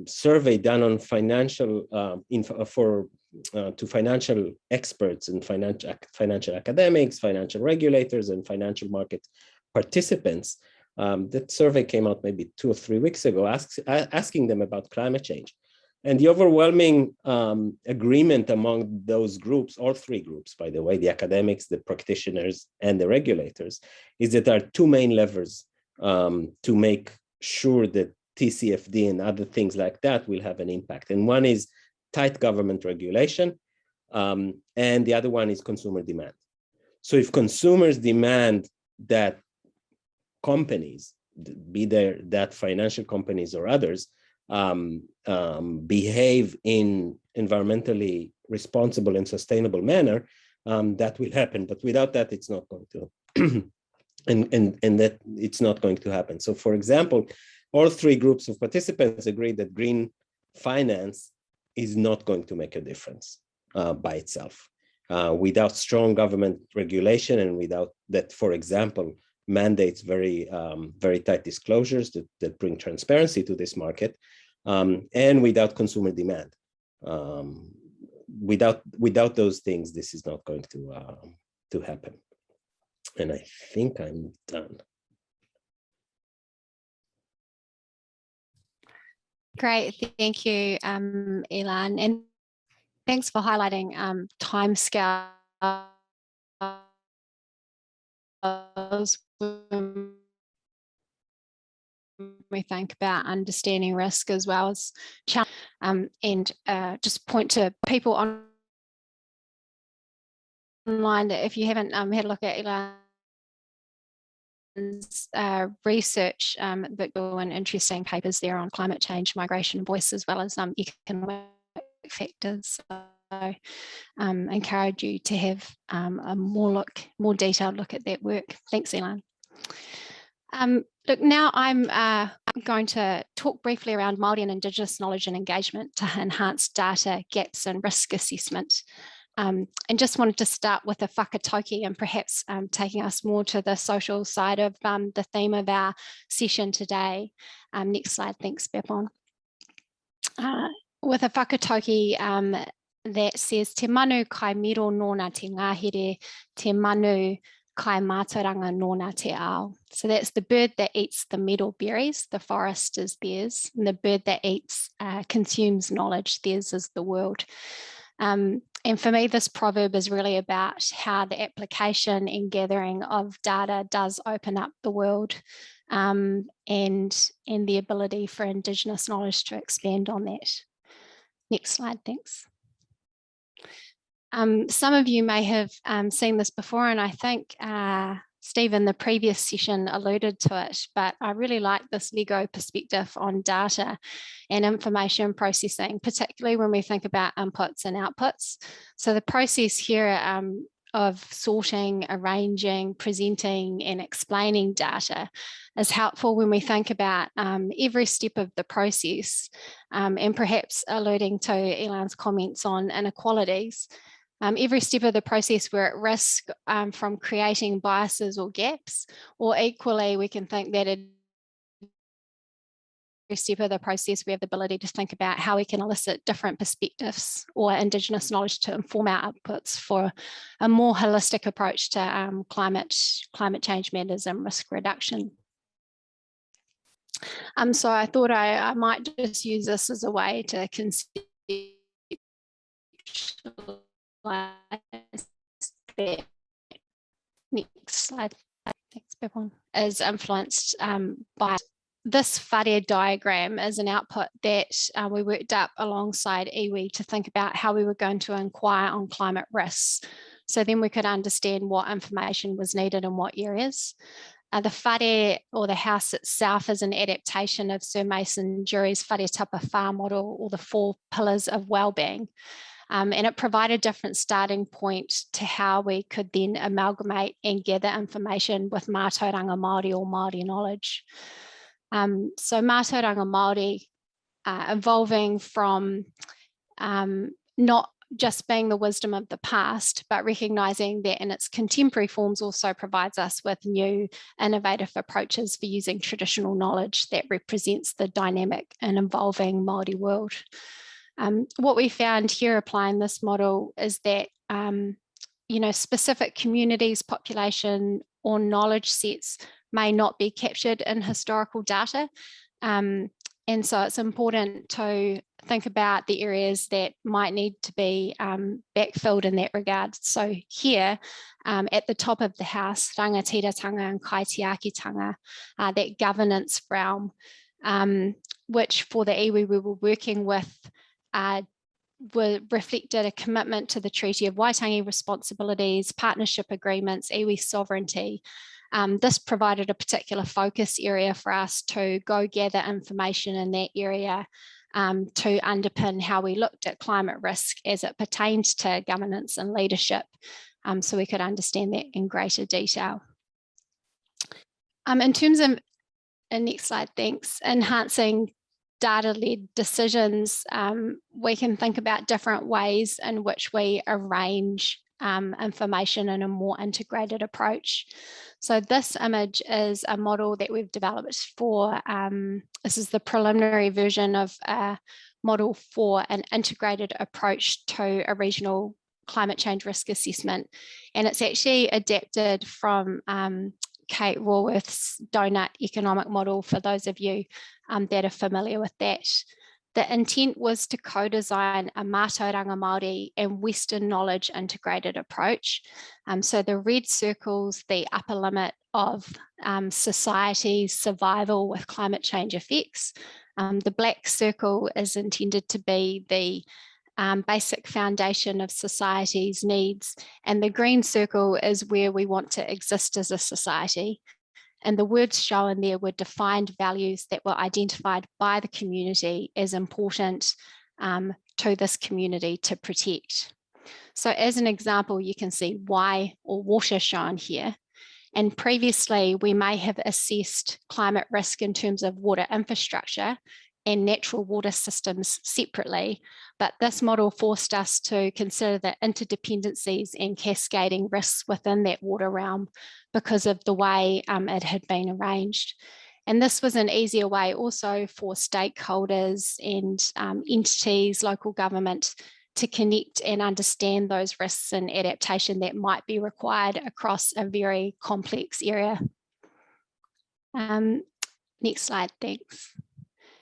E: survey done on financial to financial experts and financial academics, financial regulators, and financial market participants. That survey came out maybe 2 or 3 weeks ago, asking them about climate change. And the overwhelming agreement among those groups, all 3 groups, by the way, the academics, the practitioners, and the regulators, is that there are 2 main levers to make sure that TCFD and other things like that will have an impact. And one is tight government regulation, and the other one is consumer demand. So if consumers demand that companies, be that financial companies or others, behave in environmentally responsible and sustainable manner, that will happen. But without that, it's not going to, and that it's not going to happen. So for example, all three groups of participants agree that green finance is not going to make a difference by itself. Without strong government regulation and without that, for example, mandates very tight disclosures that bring transparency to this market, and without consumer demand. Without those things, this is not going to happen. And I think I'm done.
A: Great, thank you, Ilan, and thanks for highlighting timescales when we think about understanding risk as well as challenge, and just point to people online that if you haven't had a look at Ilan's research, but doing interesting papers there on climate change, migration, voice, as well as economic factors. So encourage you to have a more detailed look at that work. Thanks, Ilan. Look, now I'm going to talk briefly around Māori and Indigenous knowledge and engagement to enhance data gaps and risk assessment. And just wanted to start with a whakatauki and perhaps taking us more to the social side of the theme of our session today. Next slide, thanks, Bapon. With a whakatauki that says, te manu kai miro nōna te ngahere, te manu kai mātauranga nōna te ao. So that's the bird that eats the meadow berries, the forest is theirs, and the bird that eats, consumes knowledge, theirs is the world. And for me, this proverb is really about how the application and gathering of data does open up the world, and the ability for Indigenous knowledge to expand on that. Next slide, thanks. Some of you may have seen this before, and I think Steve in the previous session alluded to it, but I really like this Lego perspective on data and information processing, particularly when we think about inputs and outputs. So the process here of sorting, arranging, presenting and explaining data is helpful when we think about every step of the process, and perhaps alluding to Ilan's comments on inequalities. Every step of the process we're at risk from creating biases or gaps, or equally we can think that every step of the process we have the ability to think about how we can elicit different perspectives or Indigenous knowledge to inform our outputs for a more holistic approach to climate change matters and risk reduction. So I thought I might just use this as a way to conceptualize that. Next slide, thanks, Bapon, is influenced by this whare diagram is an output that we worked up alongside iwi to think about how we were going to inquire on climate risks. So then we could understand what information was needed in what areas. The whare, or the house itself, is an adaptation of Sir Mason Jury's whare tapa whā model, or the 4 pillars of wellbeing. And it provided a different starting point to how we could then amalgamate and gather information with mātauranga Māori or Māori knowledge. So mātauranga Māori evolving from not just being the wisdom of the past, but recognising that in its contemporary forms also provides us with new innovative approaches for using traditional knowledge that represents the dynamic and evolving Māori world. What we found here applying this model is that specific communities, population or knowledge sets may not be captured in historical data. And so it's important to think about the areas that might need to be backfilled in that regard. So here at the top of the house, rangatiratanga and kaitiakitanga, that governance realm, which for the iwi we were working with reflected a commitment to the Treaty of Waitangi responsibilities, partnership agreements, iwi sovereignty. This provided a particular focus area for us to go gather information in that area to underpin how we looked at climate risk as it pertained to governance and leadership, so we could understand that in greater detail. In terms of, next slide, thanks, enhancing data-led decisions, we can think about different ways in which we arrange information in a more integrated approach. So this image is a model that we've developed for, this is the preliminary version of a model for an integrated approach to a regional climate change risk assessment. And it's actually adapted from Kate Raworth's donut economic model, for those of you that are familiar with that. The intent was to co-design a mātauranga Māori and Western knowledge integrated approach. So the red circles the upper limit of society's survival with climate change effects. The black circle is intended to be the basic foundation of society's needs, and the green circle is where we want to exist as a society. And the words shown there were defined values that were identified by the community as important to this community to protect. So as an example, you can see why or water shown here. And previously, we may have assessed climate risk in terms of water infrastructure and natural water systems separately, but this model forced us to consider the interdependencies and cascading risks within that water realm because of the way it had been arranged. And this was an easier way also for stakeholders and entities, local government, to connect and understand those risks and adaptation that might be required across a very complex area. Next slide, thanks.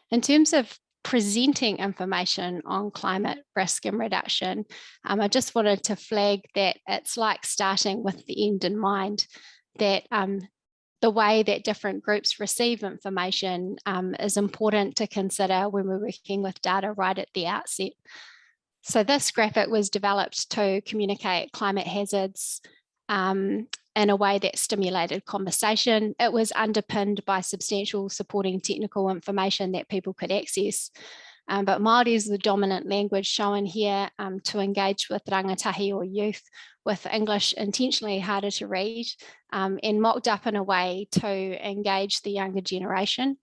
A: In terms of presenting information on climate risk and reduction, I just wanted to flag that it's like starting with the end in mind, that the way that different groups receive information is important to consider when we're working with data right at the outset. So this graphic was developed to communicate climate hazards in a way that stimulated conversation. It was underpinned by substantial supporting technical information that people could access. But Māori is the dominant language shown here to engage with rangatahi or youth, with English intentionally harder to read, and mocked up in a way to engage the younger generation.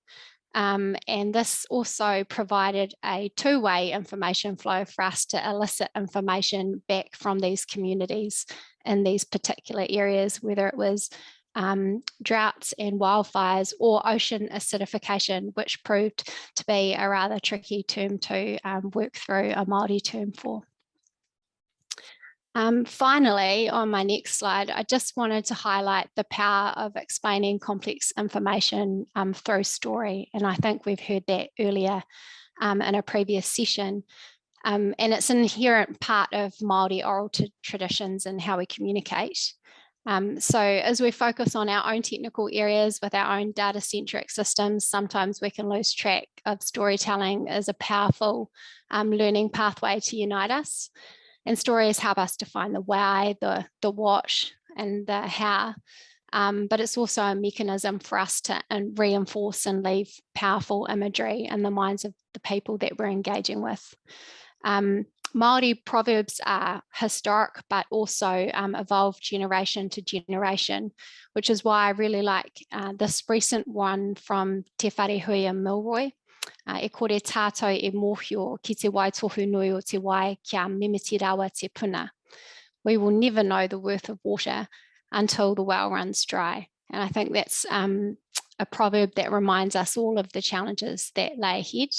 A: And this also provided a two-way information flow for us to elicit information back from these communities in these particular areas, whether it was droughts and wildfires or ocean acidification, which proved to be a rather tricky term to work through a Māori term for. Finally, on my next slide, I just wanted to highlight the power of explaining complex information through story. And I think we've heard that earlier in a previous session. And it's an inherent part of Māori oral traditions and how we communicate. So as we focus on our own technical areas with our own data-centric systems, sometimes we can lose track of storytelling as a powerful learning pathway to unite us. And stories help us define the why, the what, and the how. But it's also a mechanism for us to reinforce and leave powerful imagery in the minds of the people that we're engaging with. Māori proverbs are historic, but also evolve generation to generation, which is why I really like this recent one from Te Wharehui and Milroy. E kore tātou e mōhio ki te waitohu nui o te wai kia mimiti rawa te puna. We will never know the worth of water until the well runs dry. And I think that's a proverb that reminds us all of the challenges that lay ahead,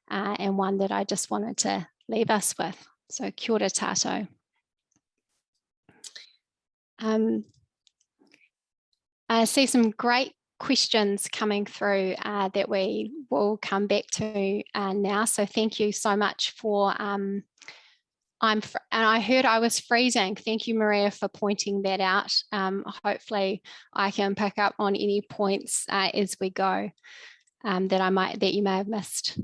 A: and one that I just wanted to leave us with. So kia ora tātou. I see some great questions coming through that we will come back to now. So thank you so much for, and I heard I was freezing. Thank you, Maria, for pointing that out. Hopefully I can pick up on any points as we go that you may have missed.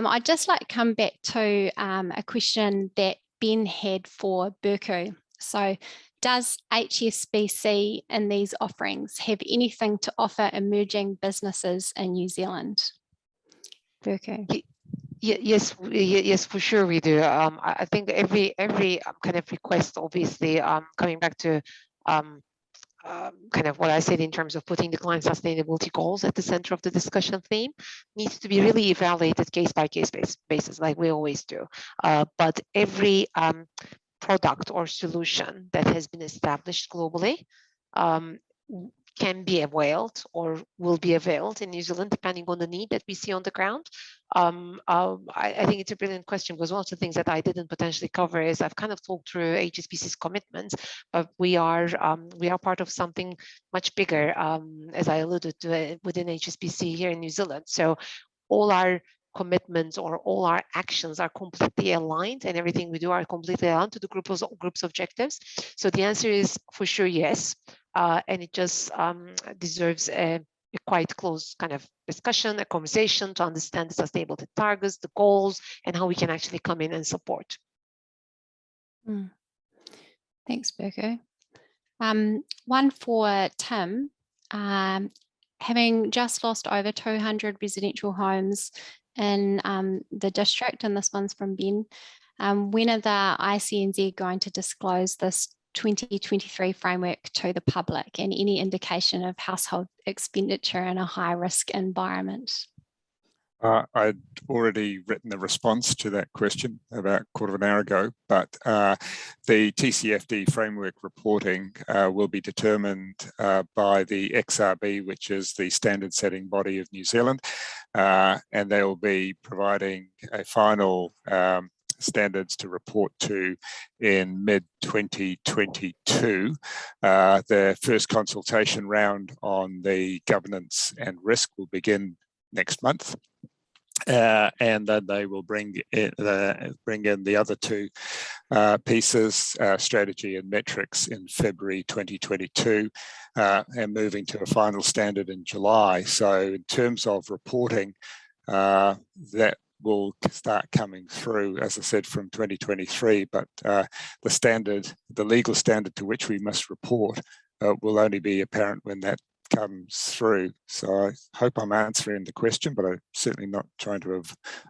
A: I'd just like to come back to a question that Ben had for Burcu. So does Hsbc in these offerings have anything to offer emerging businesses in New Zealand? Burcu.
C: Yes, for sure we do. I think every kind of request, obviously, coming back to kind of what I said in terms of putting the client sustainability goals at the center of the discussion theme, needs to be really evaluated case by case basis, like we always do. But every product or solution that has been established globally can be availed or will be availed in New Zealand, depending on the need that we see on the ground. I think it's a brilliant question, because one of the things that I didn't potentially cover is I've kind of talked through Hsbc's commitments, but we are part of something much bigger, as I alluded to, within Hsbc here in New Zealand. So all our commitments or all our actions are completely aligned, and everything we do are completely aligned to the group's objectives. So the answer is for sure yes, and it just deserves a quite close kind of discussion, a conversation to understand the sustainability targets, the goals, and how we can actually come in and support.
A: Thanks, Burcu. One for Tim. Having just lost over 200 residential homes in the district, and this one's from Ben, when are the ICNZ going to disclose this 2023 framework to the public, and any indication of household expenditure in a high risk environment?
D: I'd already written the response to that question about a quarter of an hour ago, but the Tcfd Framework reporting will be determined by the XRB, which is the standard setting body of New Zealand, and they will be providing a final standards to report to in mid-2022. The first consultation round on the governance and risk will begin next month. And then they will bring in the other two pieces, strategy and metrics, in February 2022, and moving to a final standard in July. So in terms of reporting, that will start coming through, as I said, from 2023, but the legal standard to which we must report will only be apparent when that comes through. So I hope I'm answering the question, but I'm certainly not trying to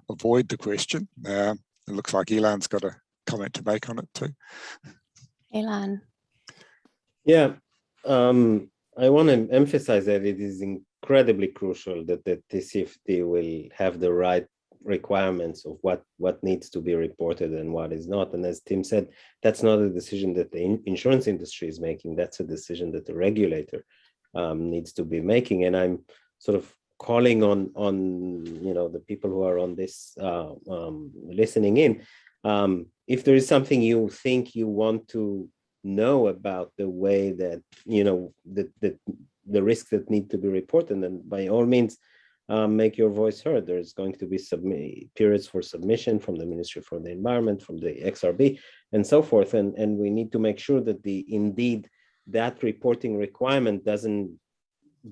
D: avoid the question. It looks like Ilan's got a comment to make on it too.
A: Ilan.
E: Yeah, I want to emphasize that it is incredibly crucial that the TCFD will have the right requirements of what needs to be reported and what is not. And as Tim said, that's not a decision that the insurance industry is making. That's a decision that the regulator needs to be making. And I'm sort of calling on the people who are on this listening in. If there is something you think you want to know about the way that the risks that need to be reported, then by all means make your voice heard. There's going to be periods for submission from the Ministry for the Environment, from the XRB, and so forth. And we need to make sure that indeed that reporting requirement doesn't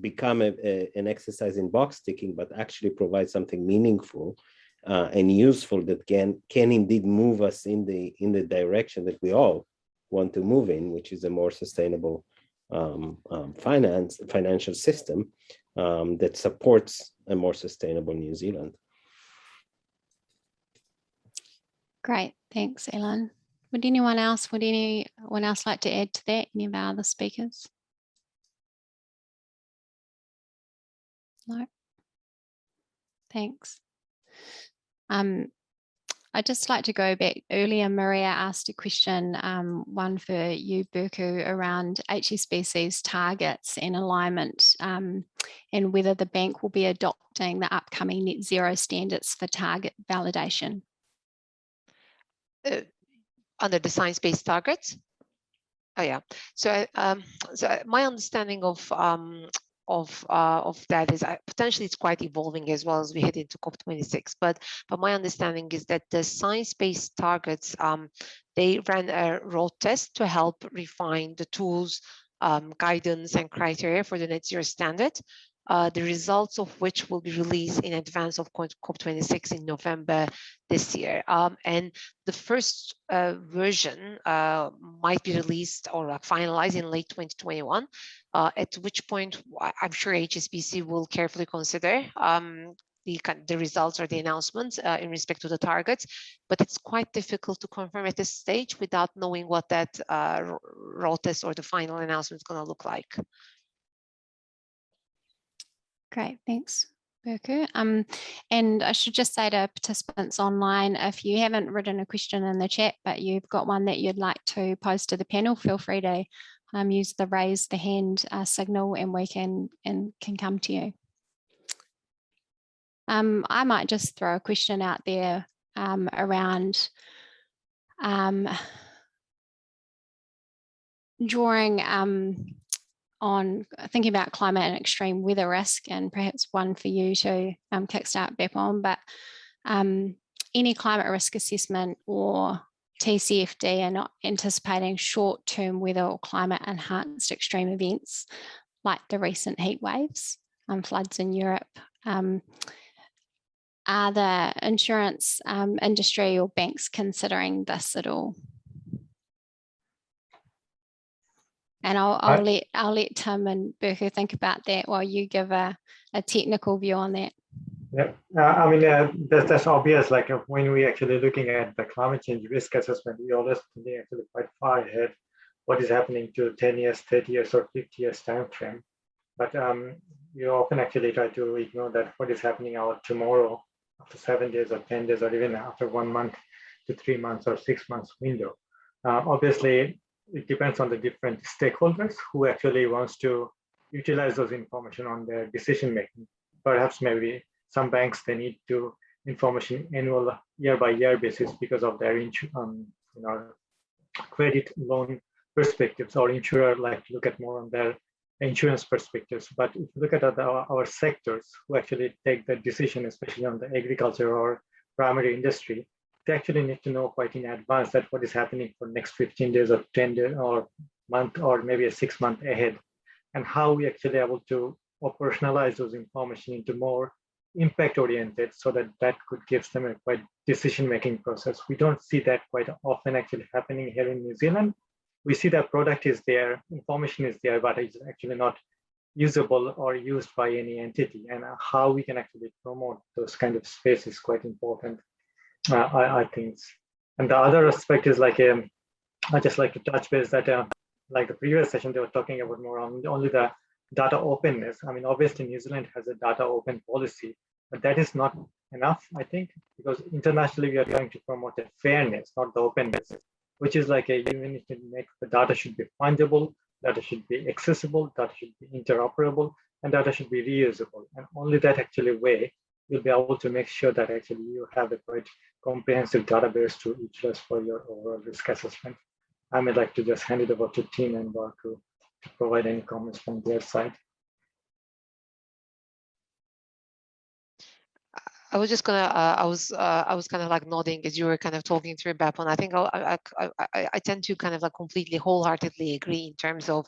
E: become an exercise in box ticking, but actually provide something meaningful and useful that can indeed move us in the direction that we all want to move in, which is a more sustainable financial system that supports a more sustainable New Zealand.
A: Great, thanks, Ilan. Would anyone else like to add to that? Any of our other speakers? No. Thanks. I'd just like to go back. Earlier, Maria asked a question, one for you, Burcu, around Hsbc's targets and alignment, and whether the bank will be adopting the upcoming net zero standards for target validation.
C: Under the science-based targets? Oh yeah. So, so my understanding of that is potentially it's quite evolving as well as we head into COP26. But my understanding is that the science-based targets, they ran a road test to help refine the tools, guidance, and criteria for the net zero standard. the results of which will be released in advance of COP26 in November this year. And the first version might be released or finalized in late 2021, at which point I'm sure Hsbc will carefully consider the results or the announcements in respect to the targets, but it's quite difficult to confirm at this stage without knowing what that road test or the final announcement is going to look like.
A: Great, thanks, Burcu. And I should just say to participants online, if you haven't written a question in the chat, but you've got one that you'd like to pose to the panel, feel free to use the raise the hand signal, and we can come to you. I might just throw a question out there around drawing on thinking about climate and extreme weather risk, and perhaps one for you to kickstart Bapon, but any climate risk assessment or Tcfd and not anticipating short-term weather or climate enhanced extreme events like the recent heat waves, floods in Europe. Are the insurance industry or banks considering this at all? And I'll let Tim and Burcu think about that while you give a technical view on that.
B: Yeah, I mean, that's obvious. Like when we actually looking at the climate change risk assessment, we always thinking actually quite far ahead. What is happening to 10 years, 30 years, or 50 years time frame? But you often actually try to ignore that what is happening out tomorrow, after 7 days or 10 days, or even after 1 month to 3 months or 6 months window. Obviously, it depends on the different stakeholders who actually wants to utilize those information on their decision making. Perhaps maybe some banks, they need to information annual year by year basis because of their credit loan perspectives, or insurer like to look at more on their insurance perspectives. But if you look at our sectors who actually take the decision, especially on the agriculture or primary industry, they actually need to know quite in advance that what is happening for next 15 days or 10 days or month or maybe a 6 month ahead, and how we actually able to operationalize those information into more impact oriented, so that could give them a quite decision making process. We don't see that quite often actually happening here in New Zealand. We see that product is there, information is there, but it's actually not usable or used by any entity, and how we can actually promote those kind of space is quite important, I think. And the other aspect is like, I just like to touch base that like the previous session, they were talking about more on only the data openness. I mean, obviously New Zealand has a data open policy, but that is not enough, I think, because internationally we are trying to promote a fairness, not the openness, which is like you need to make the data should be fungible, data should be accessible, data should be interoperable, and data should be reusable. And only that actually way you'll be able to make sure that actually you have a quite comprehensive database to utilize for your overall risk assessment. I would like to just hand it over to Tim and Burcu to provide any comments from their side.
C: I was just gonna, I was kind of like nodding as you were kind of talking through Bapon. I think I tend to kind of like completely wholeheartedly agree in terms of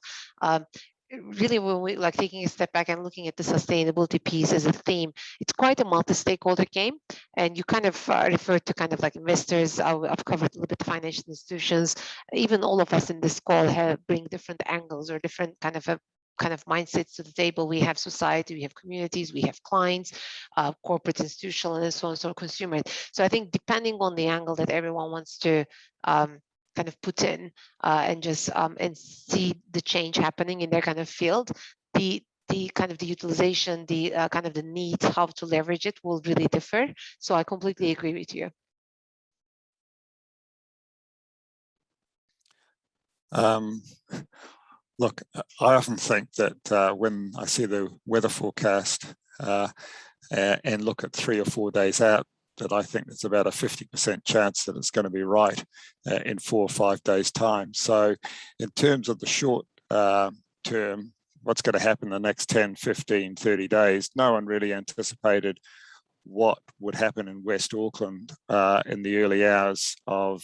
C: really when we like taking a step back and looking at the sustainability piece as a theme, it's quite a multi-stakeholder game. And you kind of refer to kind of like investors. I've covered a little bit financial institutions. Even all of us in this call bring different angles or different kind of mindsets to the table. We have society, we have communities, we have clients, corporate, institutional, and so on, so consumer. So I think depending on the angle that everyone wants to kind of put in and just and see the change happening in their kind of field, the kind of the utilization, the kind of the need, how to leverage it will really differ. So I completely agree with you.
D: Look, I often think that when I see the weather forecast and look at 3 or 4 days out, that I think there's about a 50% chance that it's going to be right in 4 or 5 days' time. So in terms of the short term, what's going to happen in the next 10, 15, 30 days, no one really anticipated what would happen in West Auckland in the early hours of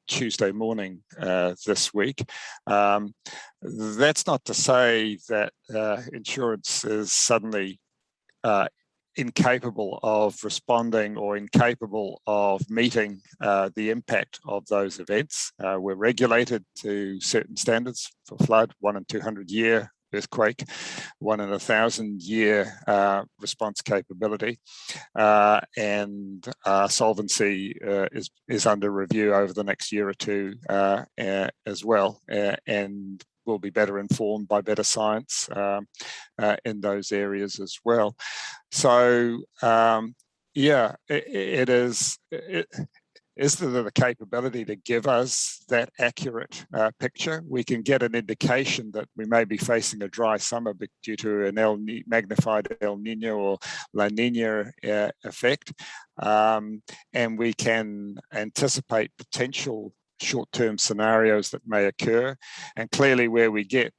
D: Tuesday morning this week. That's not to say that insurance is suddenly incapable of responding or incapable of meeting the impact of those events. We're regulated to certain standards for flood, 1 in 200 year earthquake, 1 in 1,000 year response capability, and solvency is under review over the next year or two as well, and will be better informed by better science in those areas as well. So yeah, it is there the capability to give us that accurate picture? We can get an indication that we may be facing a dry summer due to an magnified El Nino or La Nina effect, and we can anticipate potential short-term scenarios that may occur. And clearly where we get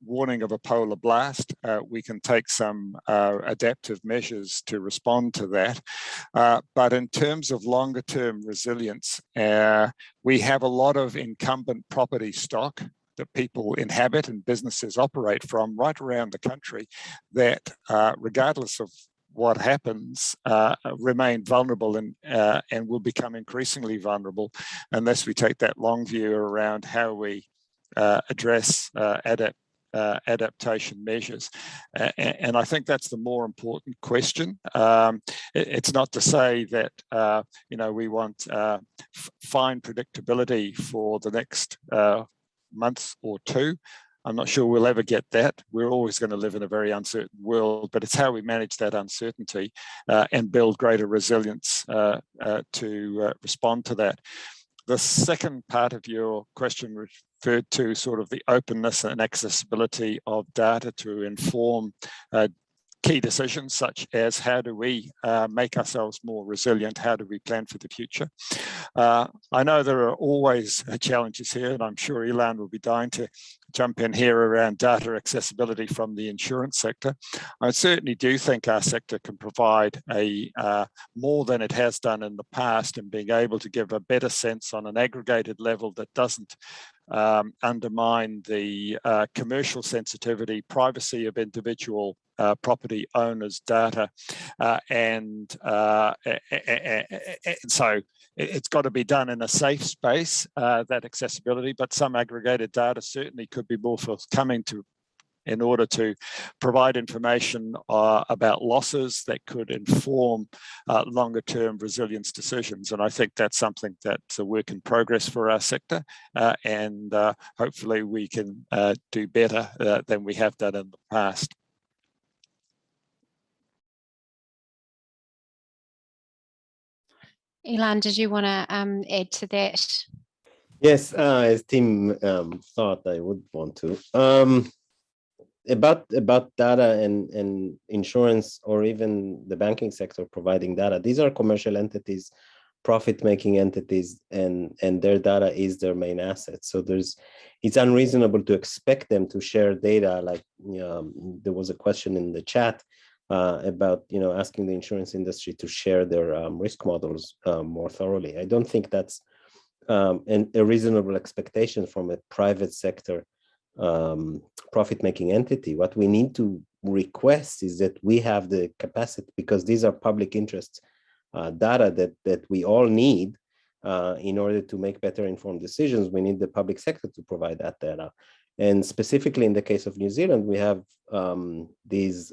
D: warning of a polar blast, we can take some adaptive measures to respond to that. But in terms of longer term resilience, we have a lot of incumbent property stock that people inhabit and businesses operate from right around the country that regardless of what happens, remain vulnerable and will become increasingly vulnerable unless we take that long view around how we address adaptation measures. And I think that's the more important question. It's not to say that we want fine predictability for the next month or two. I'm not sure we'll ever get that. We're always going to live in a very uncertain world, but it's how we manage that uncertainty and build greater resilience to respond to that. The second part of your question referred to sort of the openness and accessibility of data to inform key decisions, such as how do we make ourselves more resilient? How do we plan for the future? I know there are always challenges here, and I'm sure Ilan will be dying to jump in here around data accessibility from the insurance sector. I certainly do think our sector can provide more than it has done in the past in being able to give a better sense on an aggregated level that doesn't undermine the commercial sensitivity, privacy of individual property owners' data, and so it's got to be done in a safe space, that accessibility, but some aggregated data certainly could be more forthcoming in order to provide information about losses that could inform longer term resilience decisions. And I think that's something that's a work in progress for our sector, and hopefully we can do better than we have done in the past.
A: Ilan, did you want to add to that?
E: Yes, as Tim thought I would want to. About data and insurance, or even the banking sector providing data, these are commercial entities, profit-making entities, and their data is their main asset. So it's unreasonable to expect them to share data. Like there was a question in the chat about asking the insurance industry to share their risk models more thoroughly. I don't think that's a reasonable expectation from a private sector profit-making entity. What we need to request is that we have the capacity, because these are public interest data that we all need in order to make better informed decisions. We need the public sector to provide that data. And specifically in the case of New Zealand, we have these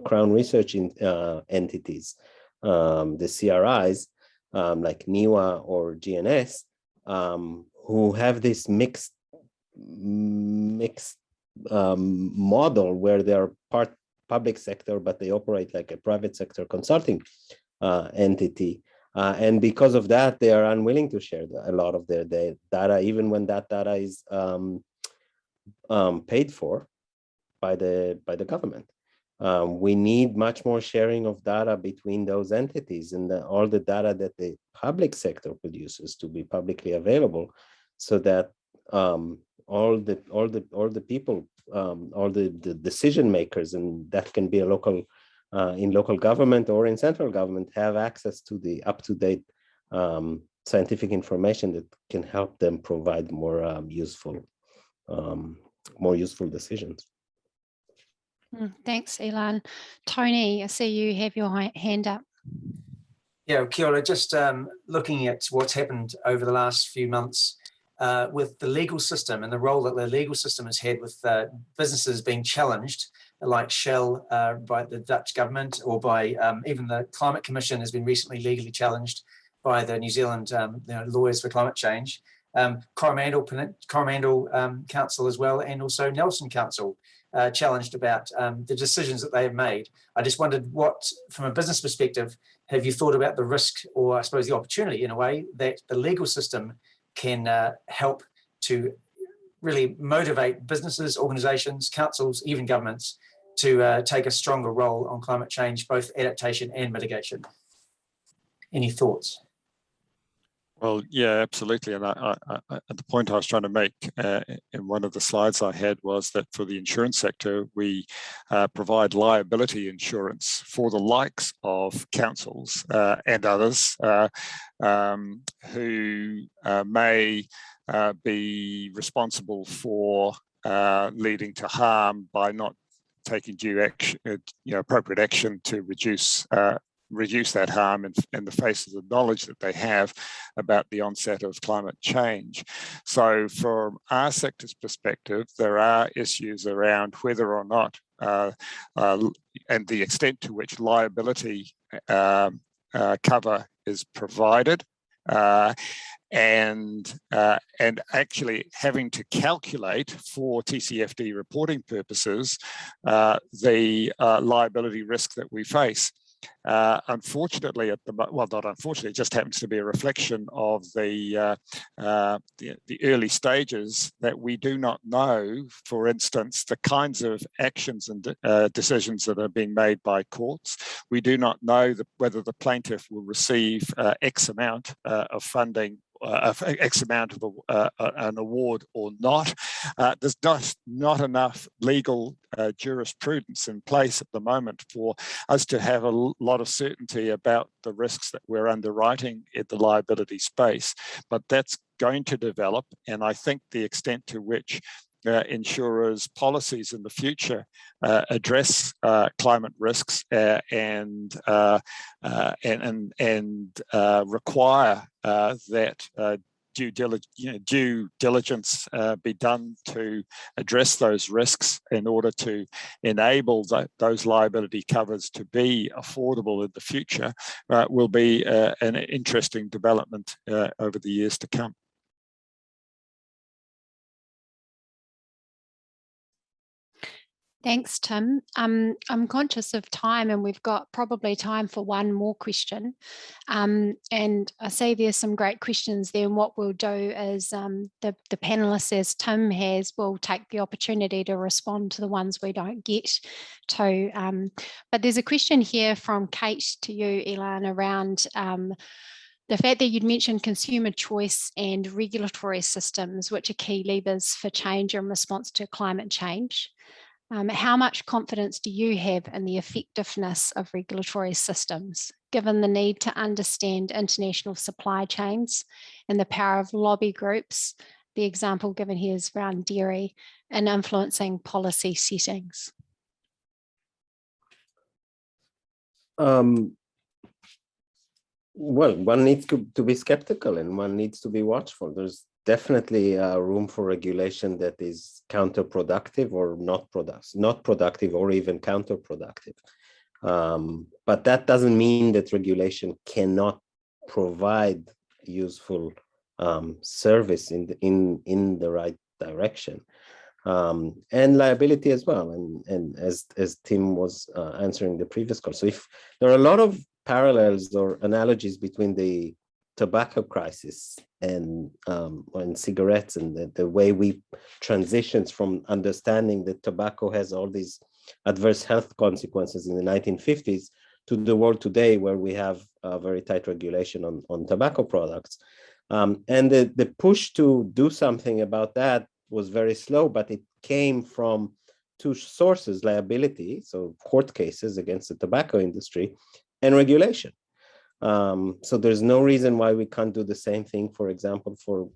E: Crown research entities, the CRIs, like NIWA or GNS, who have this mixed model where they are part public sector, but they operate like a private sector consulting entity. And because of that, they are unwilling to share a lot of their data, even when that data is paid for by the government. We need much more sharing of data between those entities, and all the data that the public sector produces to be publicly available, so that all the people, all the decision makers, and that can be a local in local government or in central government, have access to the up-to-date scientific information that can help them provide more useful decisions.
A: Thanks, Ilan. Tony, I see you have your hand up.
F: Yeah, kia ora. Just looking at what's happened over the last few months with the legal system and the role that the legal system has had with businesses being challenged, like Shell by the Dutch government, or by even the Climate Commission has been recently legally challenged by the New Zealand lawyers for climate change, Coromandel Council as well, and also Nelson Council challenged about the decisions that they have made. I just wondered what, from a business perspective, have you thought about the risk, or I suppose the opportunity in a way, that the legal system can help to really motivate businesses, organisations, councils, even governments to take a stronger role on climate change, both adaptation and mitigation? Any thoughts?
D: Well, yeah, absolutely. And the point I was trying to make in one of the slides I had was that for the insurance sector, we provide liability insurance for the likes of councils and others who may be responsible for leading to harm by not taking due action, appropriate action to reduce that harm in the face of the knowledge that they have about the onset of climate change. So from our sector's perspective, there are issues around whether or not and the extent to which liability cover is provided, and actually having to calculate for TCFD reporting purposes the liability risk that we face. Unfortunately, not unfortunately, it just happens to be a reflection of the early stages that we do not know, for instance, the kinds of actions and decisions that are being made by courts. We do not know whether the plaintiff will receive X amount of funding, X amount of an award or not. There's not enough legal jurisprudence in place at the moment for us to have a lot of certainty about the risks that we're underwriting in the liability space. But that's going to develop, and I think the extent to which insurers' policies in the future address climate risks and require that due diligence be done to address those risks in order to enable those liability covers to be affordable in the future will be an interesting development over the years to come.
A: Thanks, Tim. I'm conscious of time, and we've got probably time for one more question. And I see there's some great questions there. And what we'll do is the panelists, as Tim has, will take the opportunity to respond to the ones we don't get to. But there's a question here from Kate to you, Ilan, around the fact that you'd mentioned consumer choice and regulatory systems, which are key levers for change in response to climate change. How much confidence do you have in the effectiveness of regulatory systems, given the need to understand international supply chains and the power of lobby groups? The example given here is around dairy and influencing policy settings.
E: Well, one needs to be skeptical, and one needs to be watchful. There's definitely room for regulation that is counterproductive or not productive or even counterproductive. But that doesn't mean that regulation cannot provide useful service in the right direction. And liability as well. And as Tim was answering the previous call. So if there are a lot of parallels or analogies between the tobacco crisis and cigarettes, and the way we transitions from understanding that tobacco has all these adverse health consequences in the 1950s to the world today, where we have a very tight regulation on tobacco products. And the push to do something about that was very slow, but it came from two sources: liability, so court cases against the tobacco industry, and regulation. So there's no reason why we can't do the same thing, for example, for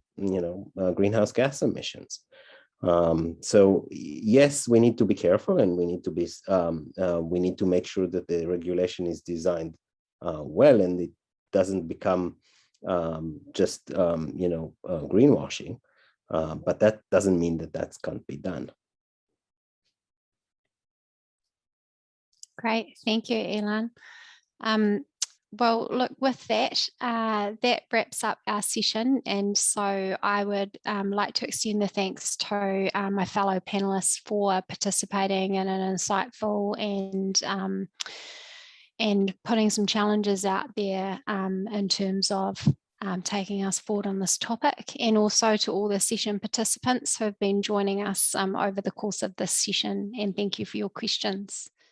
E: greenhouse gas emissions. So yes, we need to be careful, and we need to be we need to make sure that the regulation is designed well, and it doesn't become just greenwashing. But that doesn't mean that that can't be done.
A: Great, thank you, Ilan. Well, look, with that, that wraps up our session. And so I would like to extend the thanks to my fellow panelists for participating in an insightful and putting some challenges out there in terms of taking us forward on this topic, and also to all the session participants who have been joining us over the course of this session. And thank you for your questions.